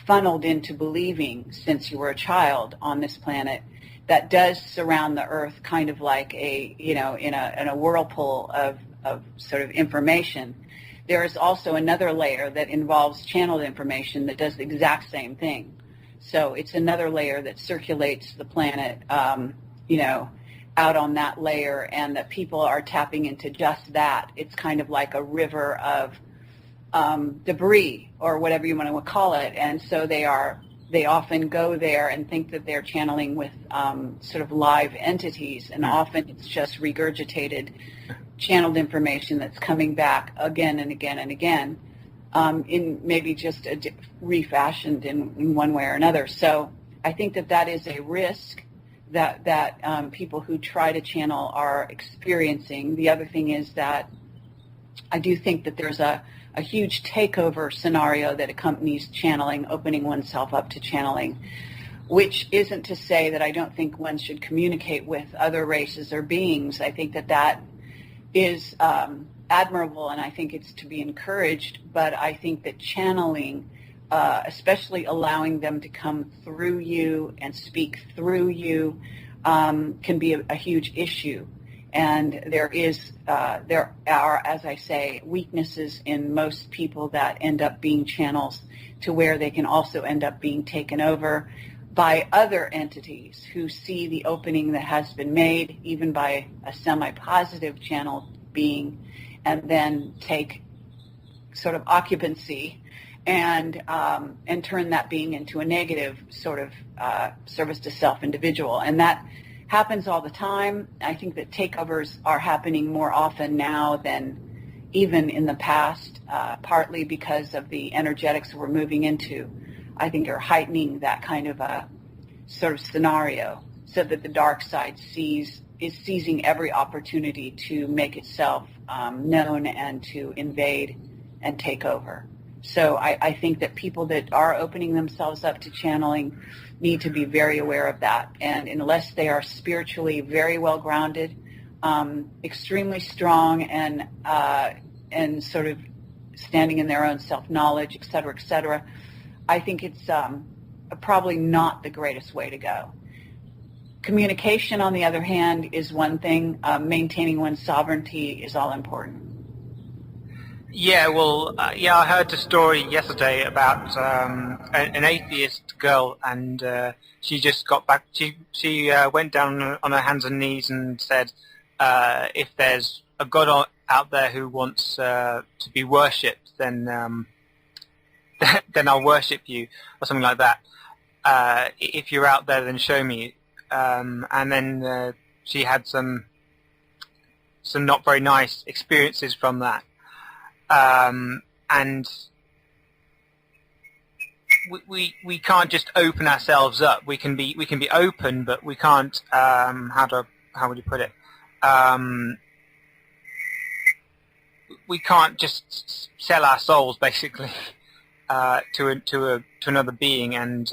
funneled into believing since you were a child on this planet, that does surround the earth kind of like in a whirlpool of sort of information. There is also another layer that involves channeled information that does the exact same thing. So it's another layer that circulates the planet, out on that layer, and that people are tapping into just that. It's kind of like a river of debris, or whatever you want to call it, and so they often go there and think that they're channeling with sort of live entities, and often it's just regurgitated, channeled information that's coming back again and again and again, in maybe just refashioned in one way or another. So I think that is a risk that people who try to channel are experiencing. The other thing is that I do think that there's a huge takeover scenario that accompanies channeling, opening oneself up to channeling, which isn't to say that I don't think one should communicate with other races or beings. I think that is admirable, and I think it's to be encouraged, but I think that channeling, especially allowing them to come through you and speak through you, can be a huge issue. And there are, as I say, weaknesses in most people that end up being channels, to where they can also end up being taken over by other entities who see the opening that has been made, even by a semi-positive channel being, and then take sort of occupancy and turn that being into a negative sort of service to self individual. And that happens all the time. I think that takeovers are happening more often now than even in the past, partly because of the energetics we're moving into. I think are heightening that kind of a sort of scenario, so that the dark side is seizing every opportunity to make itself known and to invade and take over. So I think that people that are opening themselves up to channeling need to be very aware of that. And unless they are spiritually very well grounded, extremely strong, and sort of standing in their own self-knowledge, et cetera, I think it's probably not the greatest way to go. Communication, on the other hand, is one thing. Maintaining one's sovereignty is all important. Yeah, well, I heard a story yesterday about an atheist girl, and she just got back. She went down on her hands and knees and said, if there's a God out there who wants to be worshipped, then I'll worship you, or something like that. If you're out there, then show me. And then she had some not very nice experiences from that. And we can't just open ourselves up. We can be open, but we can't. How would you put it? We can't just sell our souls, basically, to another being. And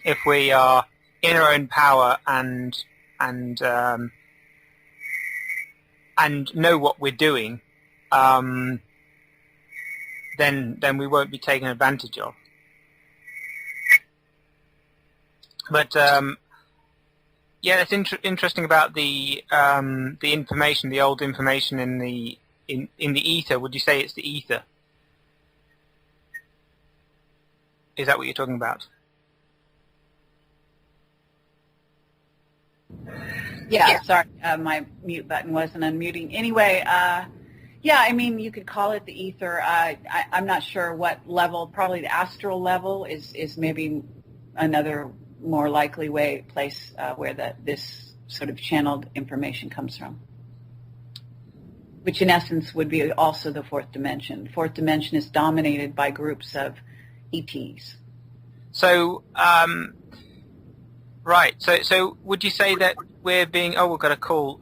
if we are in our own power and know what we're doing, then we won't be taken advantage of. But yeah, it's interesting about the information, the old information in the ether. Would you say it's the ether? Is that what you're talking about? Yeah, sorry, my mute button wasn't unmuting. Anyway, yeah, I mean, you could call it the ether. I'm not sure what level. Probably the astral level is maybe another more likely place where this sort of channeled information comes from, which in essence would be also the fourth dimension. The fourth dimension is dominated by groups of ETs. So, right. So would you say that we're being? Oh, we've got a call.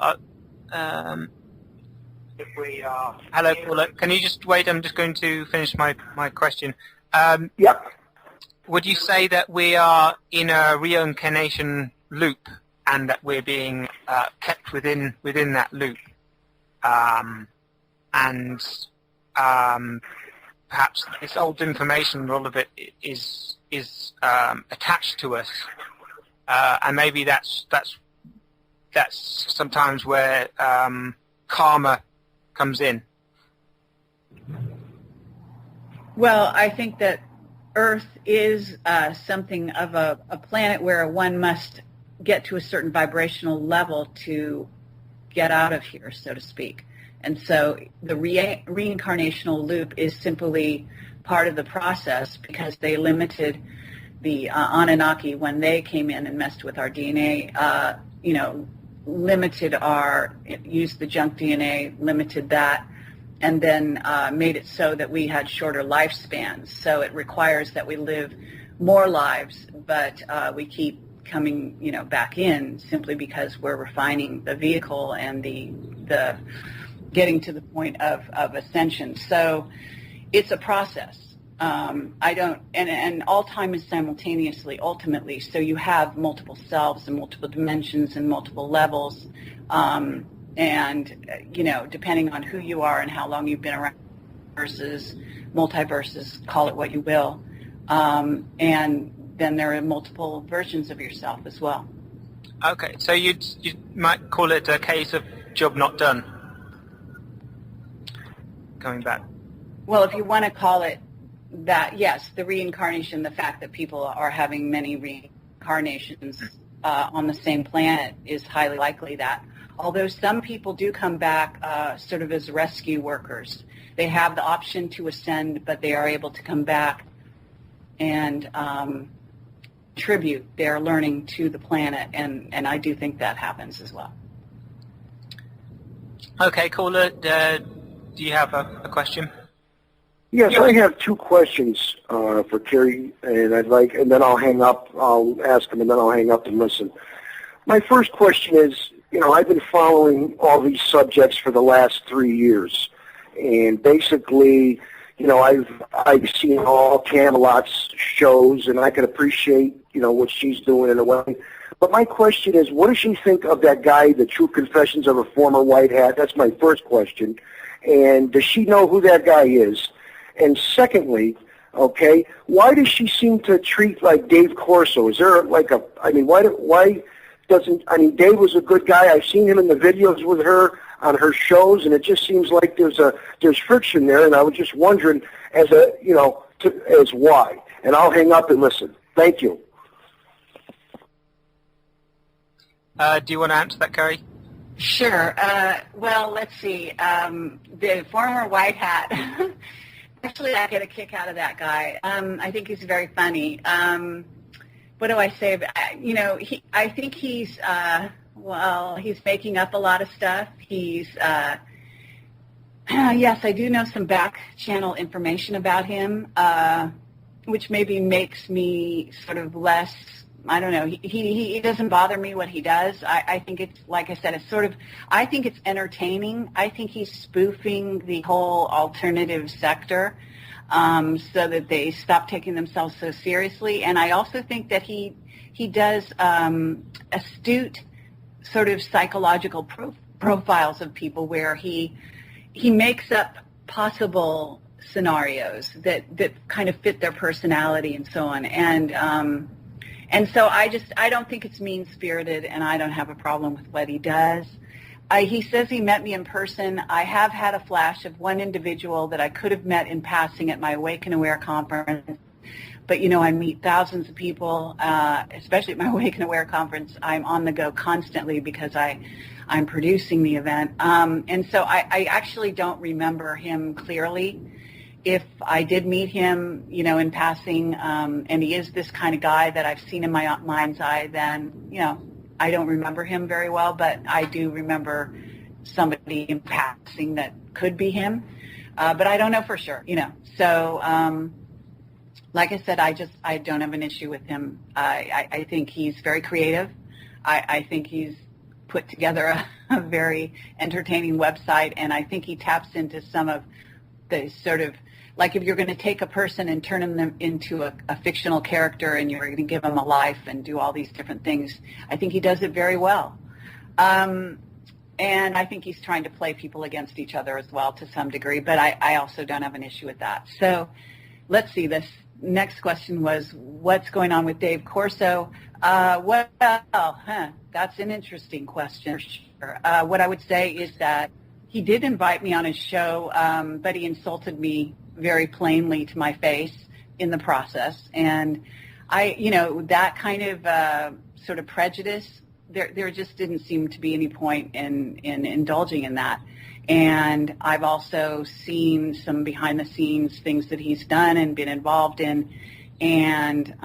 If we are. Hello, caller. Can you just wait? I'm just going to finish my question. Yep. Would you say that we are in a reincarnation loop, and that we're being kept within that loop, and perhaps this old information, all of it, is attached to us, and maybe that's sometimes where karma comes in? Well, I think that Earth is something of a planet where one must get to a certain vibrational level to get out of here, so to speak. And so the reincarnational loop is simply part of the process, because they limited the Anunnaki when they came in and messed with our DNA, used the junk DNA, limited that, and then made it so that we had shorter lifespans. So it requires that we live more lives, but we keep coming, back in simply because we're refining the vehicle and the getting to the point of ascension. So it's a process. And all time is simultaneously, ultimately. So you have multiple selves and multiple dimensions and multiple levels. And, depending on who you are and how long you've been around, versus multiverses, call it what you will. And then there are multiple versions of yourself as well. Okay, so you might call it a case of job not done, coming back. Well, if you want to call it that, yes, the reincarnation, the fact that people are having many reincarnations on the same planet is highly likely that. Although some people do come back sort of as rescue workers. They have the option to ascend, but they are able to come back and contribute their learning to the planet, and I do think that happens as well. Okay, caller, do you have a question? Yes, I have two questions for Kerry, and then I'll hang up. I'll ask him, and then I'll hang up and listen. My first question is, I've been following all these subjects for the last 3 years, and basically, I've seen all Camelot's shows, and I can appreciate, what she's doing in a way. But my question is, what does she think of that guy, The True Confessions of a Former White Hat? That's my first question. And does she know who that guy is? And secondly, okay, why does she seem to treat like Dave Corso? Is there why doesn't, Dave was a good guy. I've seen him in the videos with her on her shows, and it just seems like there's friction there, and I was just wondering as why. And I'll hang up and listen. Thank you. Do you want to answer that, Kerry? Sure. Well, let's see. The former white hat. Actually, I get a kick out of that guy. I think he's very funny. What do I say? I think he's he's making up a lot of stuff. He's yes, I do know some back channel information about him, which maybe makes me sort of less. I don't know. He doesn't bother me what he does. I think it's, like I said, it's sort of, I think it's entertaining. I think he's spoofing the whole alternative sector so that they stop taking themselves so seriously. And I also think that he does astute sort of psychological profiles of people where he makes up possible scenarios that kind of fit their personality and so on. And so I don't think it's mean-spirited, and I don't have a problem with what he does. He says he met me in person. I have had a flash of one individual that I could have met in passing at my Awake and Aware conference. But, I meet thousands of people, especially at my Awake and Aware conference. I'm on the go constantly because I'm producing the event. And so I actually don't remember him clearly. If I did meet him, in passing, and he is this kind of guy that I've seen in my mind's eye, then, I don't remember him very well, but I do remember somebody in passing that could be him. But I don't know for sure, So, like I said, I don't have an issue with him. I think he's very creative. I think he's put together a very entertaining website, and I think he taps into some of the sort of, like if you're going to take a person and turn them into a fictional character and you're going to give them a life and do all these different things, I think he does it very well. And I think he's trying to play people against each other as well to some degree, but I also don't have an issue with that. So let's see, this next question was, what's going on with Dave Corso? That's an interesting question. Sure. What I would say is that he did invite me on his show, but he insulted me very plainly to my face in the process. And that kind of sort of prejudice, there just didn't seem to be any point in indulging in that. And I've also seen some behind-the-scenes things that he's done and been involved in. And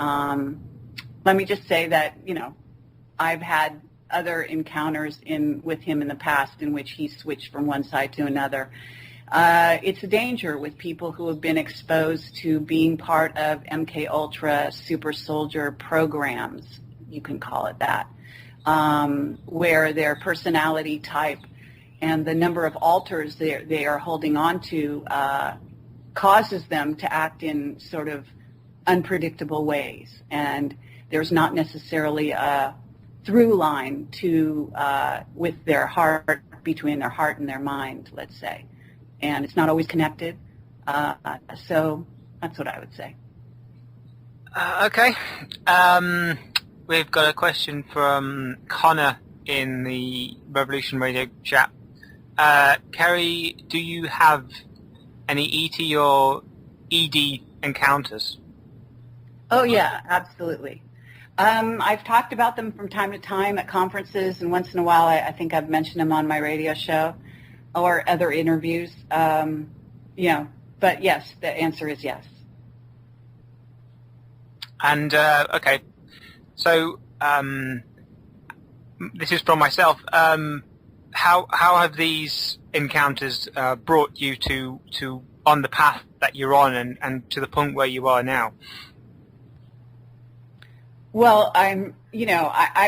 let me just say that, I've had other encounters with him in the past in which he switched from one side to another. It's a danger with people who have been exposed to being part of MK Ultra super soldier programs, you can call it that, where their personality type and the number of alters they are holding on to causes them to act in sort of unpredictable ways. And there's not necessarily a through line to with their heart, between their heart and their mind, let's say. And it's not always connected. So that's what I would say. Okay. We've got a question from Connor in the Revolution Radio chat. Kerry, do you have any ET or ED encounters? Oh, yeah, absolutely. I've talked about them from time to time at conferences, and once in a while I think I've mentioned them on my radio show or other interviews. But yes, the answer is yes. And, okay, so this is from myself. How have these encounters brought you to on the path that you're on and to the point where you are now? Well, I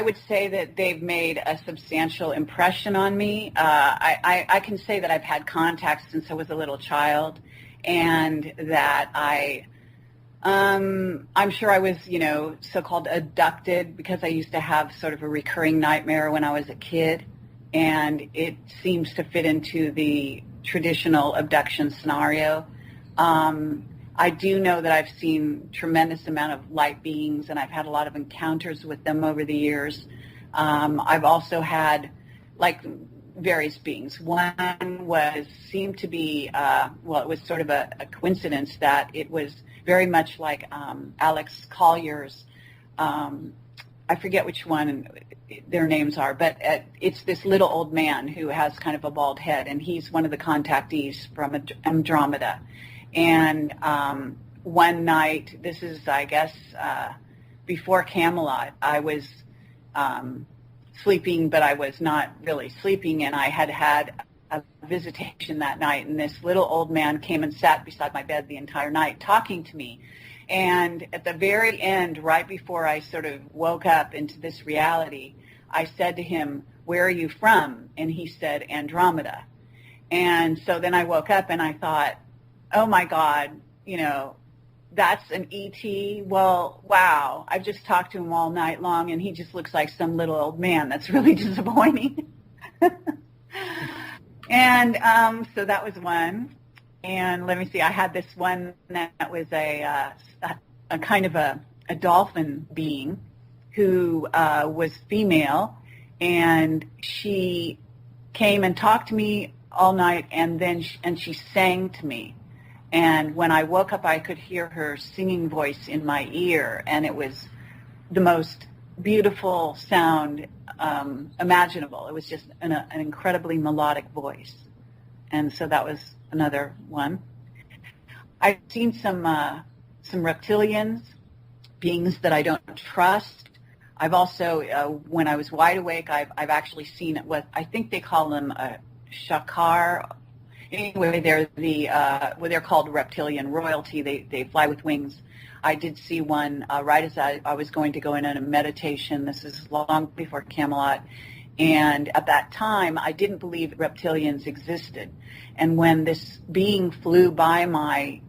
would say that they've made a substantial impression on me. I can say that I've had contact since I was a little child, and that I'm sure I was, so-called abducted, because I used to have sort of a recurring nightmare when I was a kid, and it seems to fit into the traditional abduction scenario. I do know that I've seen tremendous amount of light beings, and I've had a lot of encounters with them over the years. I've also had, various beings. One seemed to be, it was sort of a coincidence that it was very much like Alex Collier's, I forget which one their names are, but it's this little old man who has kind of a bald head, and he's one of the contactees from Andromeda. And one night, this is, I guess, before Camelot, I was sleeping, but I was not really sleeping, and I had a visitation that night, and this little old man came and sat beside my bed the entire night talking to me. And at the very end, right before I sort of woke up into this reality, I said to him, "Where are you from?" And he said, "Andromeda." And so then I woke up and I thought, oh my God, that's an ET? Well, wow, I've just talked to him all night long, and he just looks like some little old man. That's really disappointing. And so that was one. And let me see, I had this one that was a kind of a dolphin being who was female, and she came and talked to me all night, and then she sang to me. And when I woke up, I could hear her singing voice in my ear, and it was the most beautiful sound imaginable. It was just an incredibly melodic voice. And so that was another one. I've seen some reptilians, beings that I don't trust. I've also, when I was wide awake, I've actually seen what I think they call them a shakar. Anyway, they're called reptilian royalty. They fly with wings. I did see one right as I was going to go in on a meditation. This is long before Camelot. And at that time, I didn't believe reptilians existed. And when this being flew by me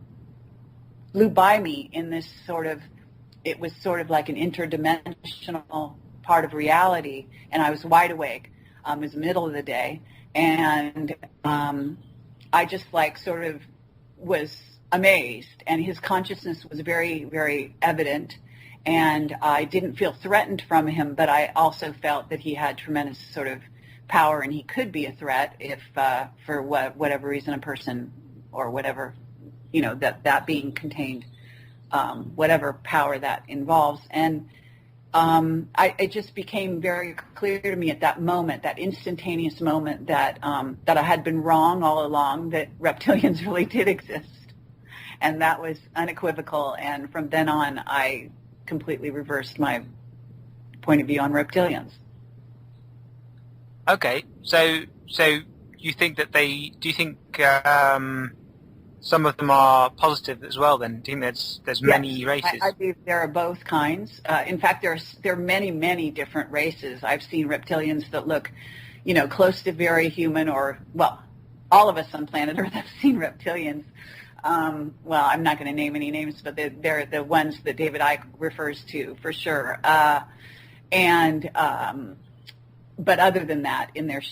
in this it was sort of like an interdimensional part of reality, and I was wide awake. It was the middle of the day, and I just sort of was amazed, and his consciousness was very, very evident, and I didn't feel threatened from him, but I also felt that he had tremendous sort of power, and he could be a threat if, for whatever reason, a person or whatever, that being contained, whatever power that involves. And it just became very clear to me at that moment, that instantaneous moment, that I had been wrong all along, that reptilians really did exist. And that was unequivocal. And from then on, I completely reversed my point of view on reptilians. Okay, so you think that do you think some of them are positive as well then? Do you think there's many races? I believe there are both kinds. In fact, there are many, many different races. I've seen reptilians that look, close to very human, or, well, all of us on planet Earth have seen reptilians. Well, I'm not going to name any names, but they're the ones that David Icke refers to, for sure. But other than that, in their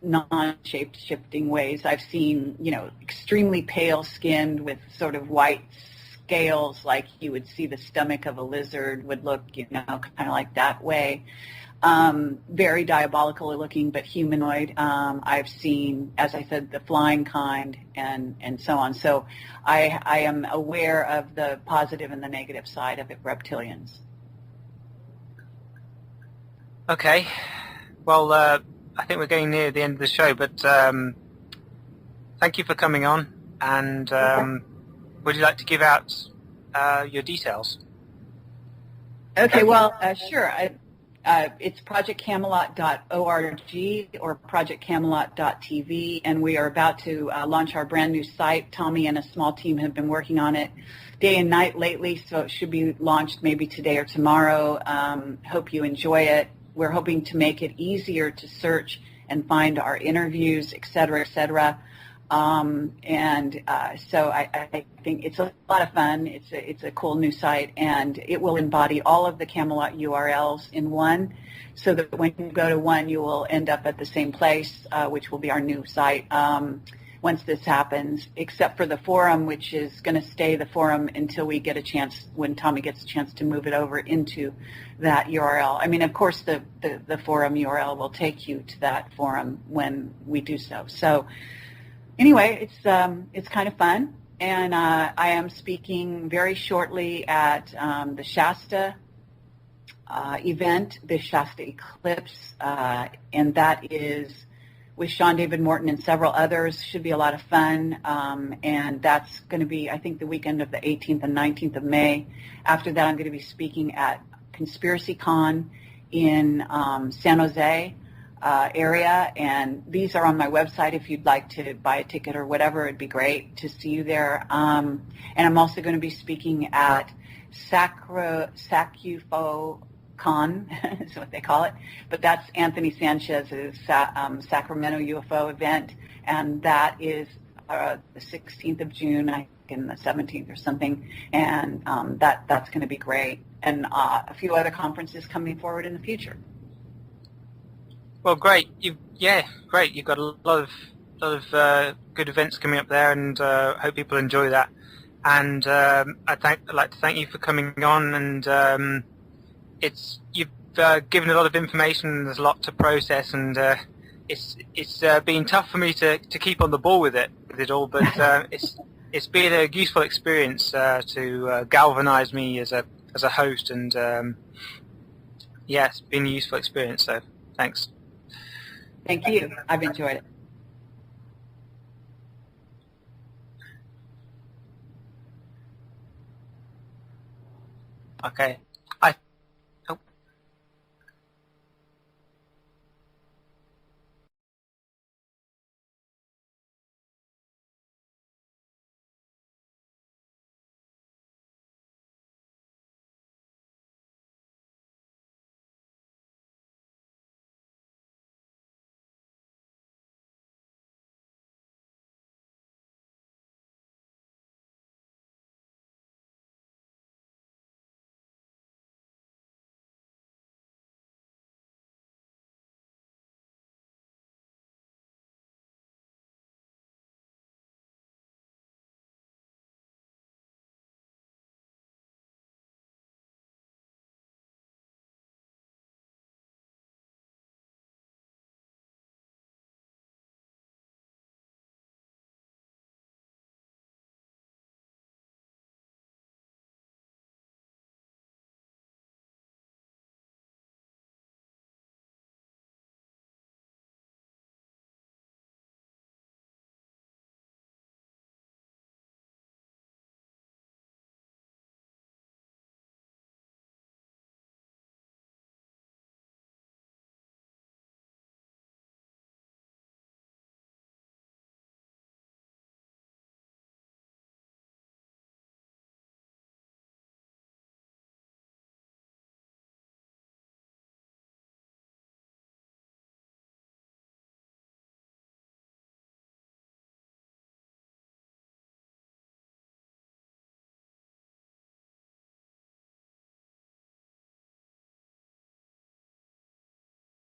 non-shape-shifting ways, I've seen, extremely pale-skinned with sort of white scales, like you would see the stomach of a lizard would look, kind of like that way. Very diabolical looking, but humanoid. I've seen, as I said, the flying kind, and so on. So I am aware of the positive and the negative side of reptilians. Okay. Well, I think we're getting near the end of the show, but thank you for coming on. And would you like to give out your details? Okay, well, sure. It's projectcamelot.org or projectcamelot.tv, and we are about to launch our brand new site. Tommy and a small team have been working on it day and night lately, so it should be launched maybe today or tomorrow. Hope you enjoy it. We're hoping to make it easier to search and find our interviews, et cetera, et cetera. So I think it's a lot of fun. It's a cool new site, and it will embody all of the Camelot URLs in one, so that when you go to one, you will end up at the same place, which will be our new site once this happens, except for the forum, which is going to stay the forum until we get a chance, when Tommy gets a chance to move it over into that URL. I mean, of course, the forum URL will take you to that forum when we do so. So anyway, it's kind of fun, and I am speaking very shortly at the Shasta event, the Shasta Eclipse, and that is with Sean David Morton and several others. Should be a lot of fun, and that's going to be, I think, the weekend of the 18th and 19th of May. After that, I'm going to be speaking at Conspiracy Con in San Jose area, and these are on my website. If you'd like to buy a ticket or whatever, it'd be great to see you there. And I'm also going to be speaking at SacUFO Con, is what they call it, but that's Anthony Sanchez's Sacramento UFO event, and that is the 16th of June, I think, and the 17th or something, and that's going to be great, and a few other conferences coming forward in the future. Well, great. Great. You've got a lot of good events coming up there, and hope people enjoy that. And I'd like to thank you for coming on, and you've given a lot of information, and there's a lot to process, and it's been tough for me to keep on the ball with it all, but it's been a useful experience to galvanize me as a host, and it's been a useful experience. So thanks. Thank you. I've enjoyed it. Okay.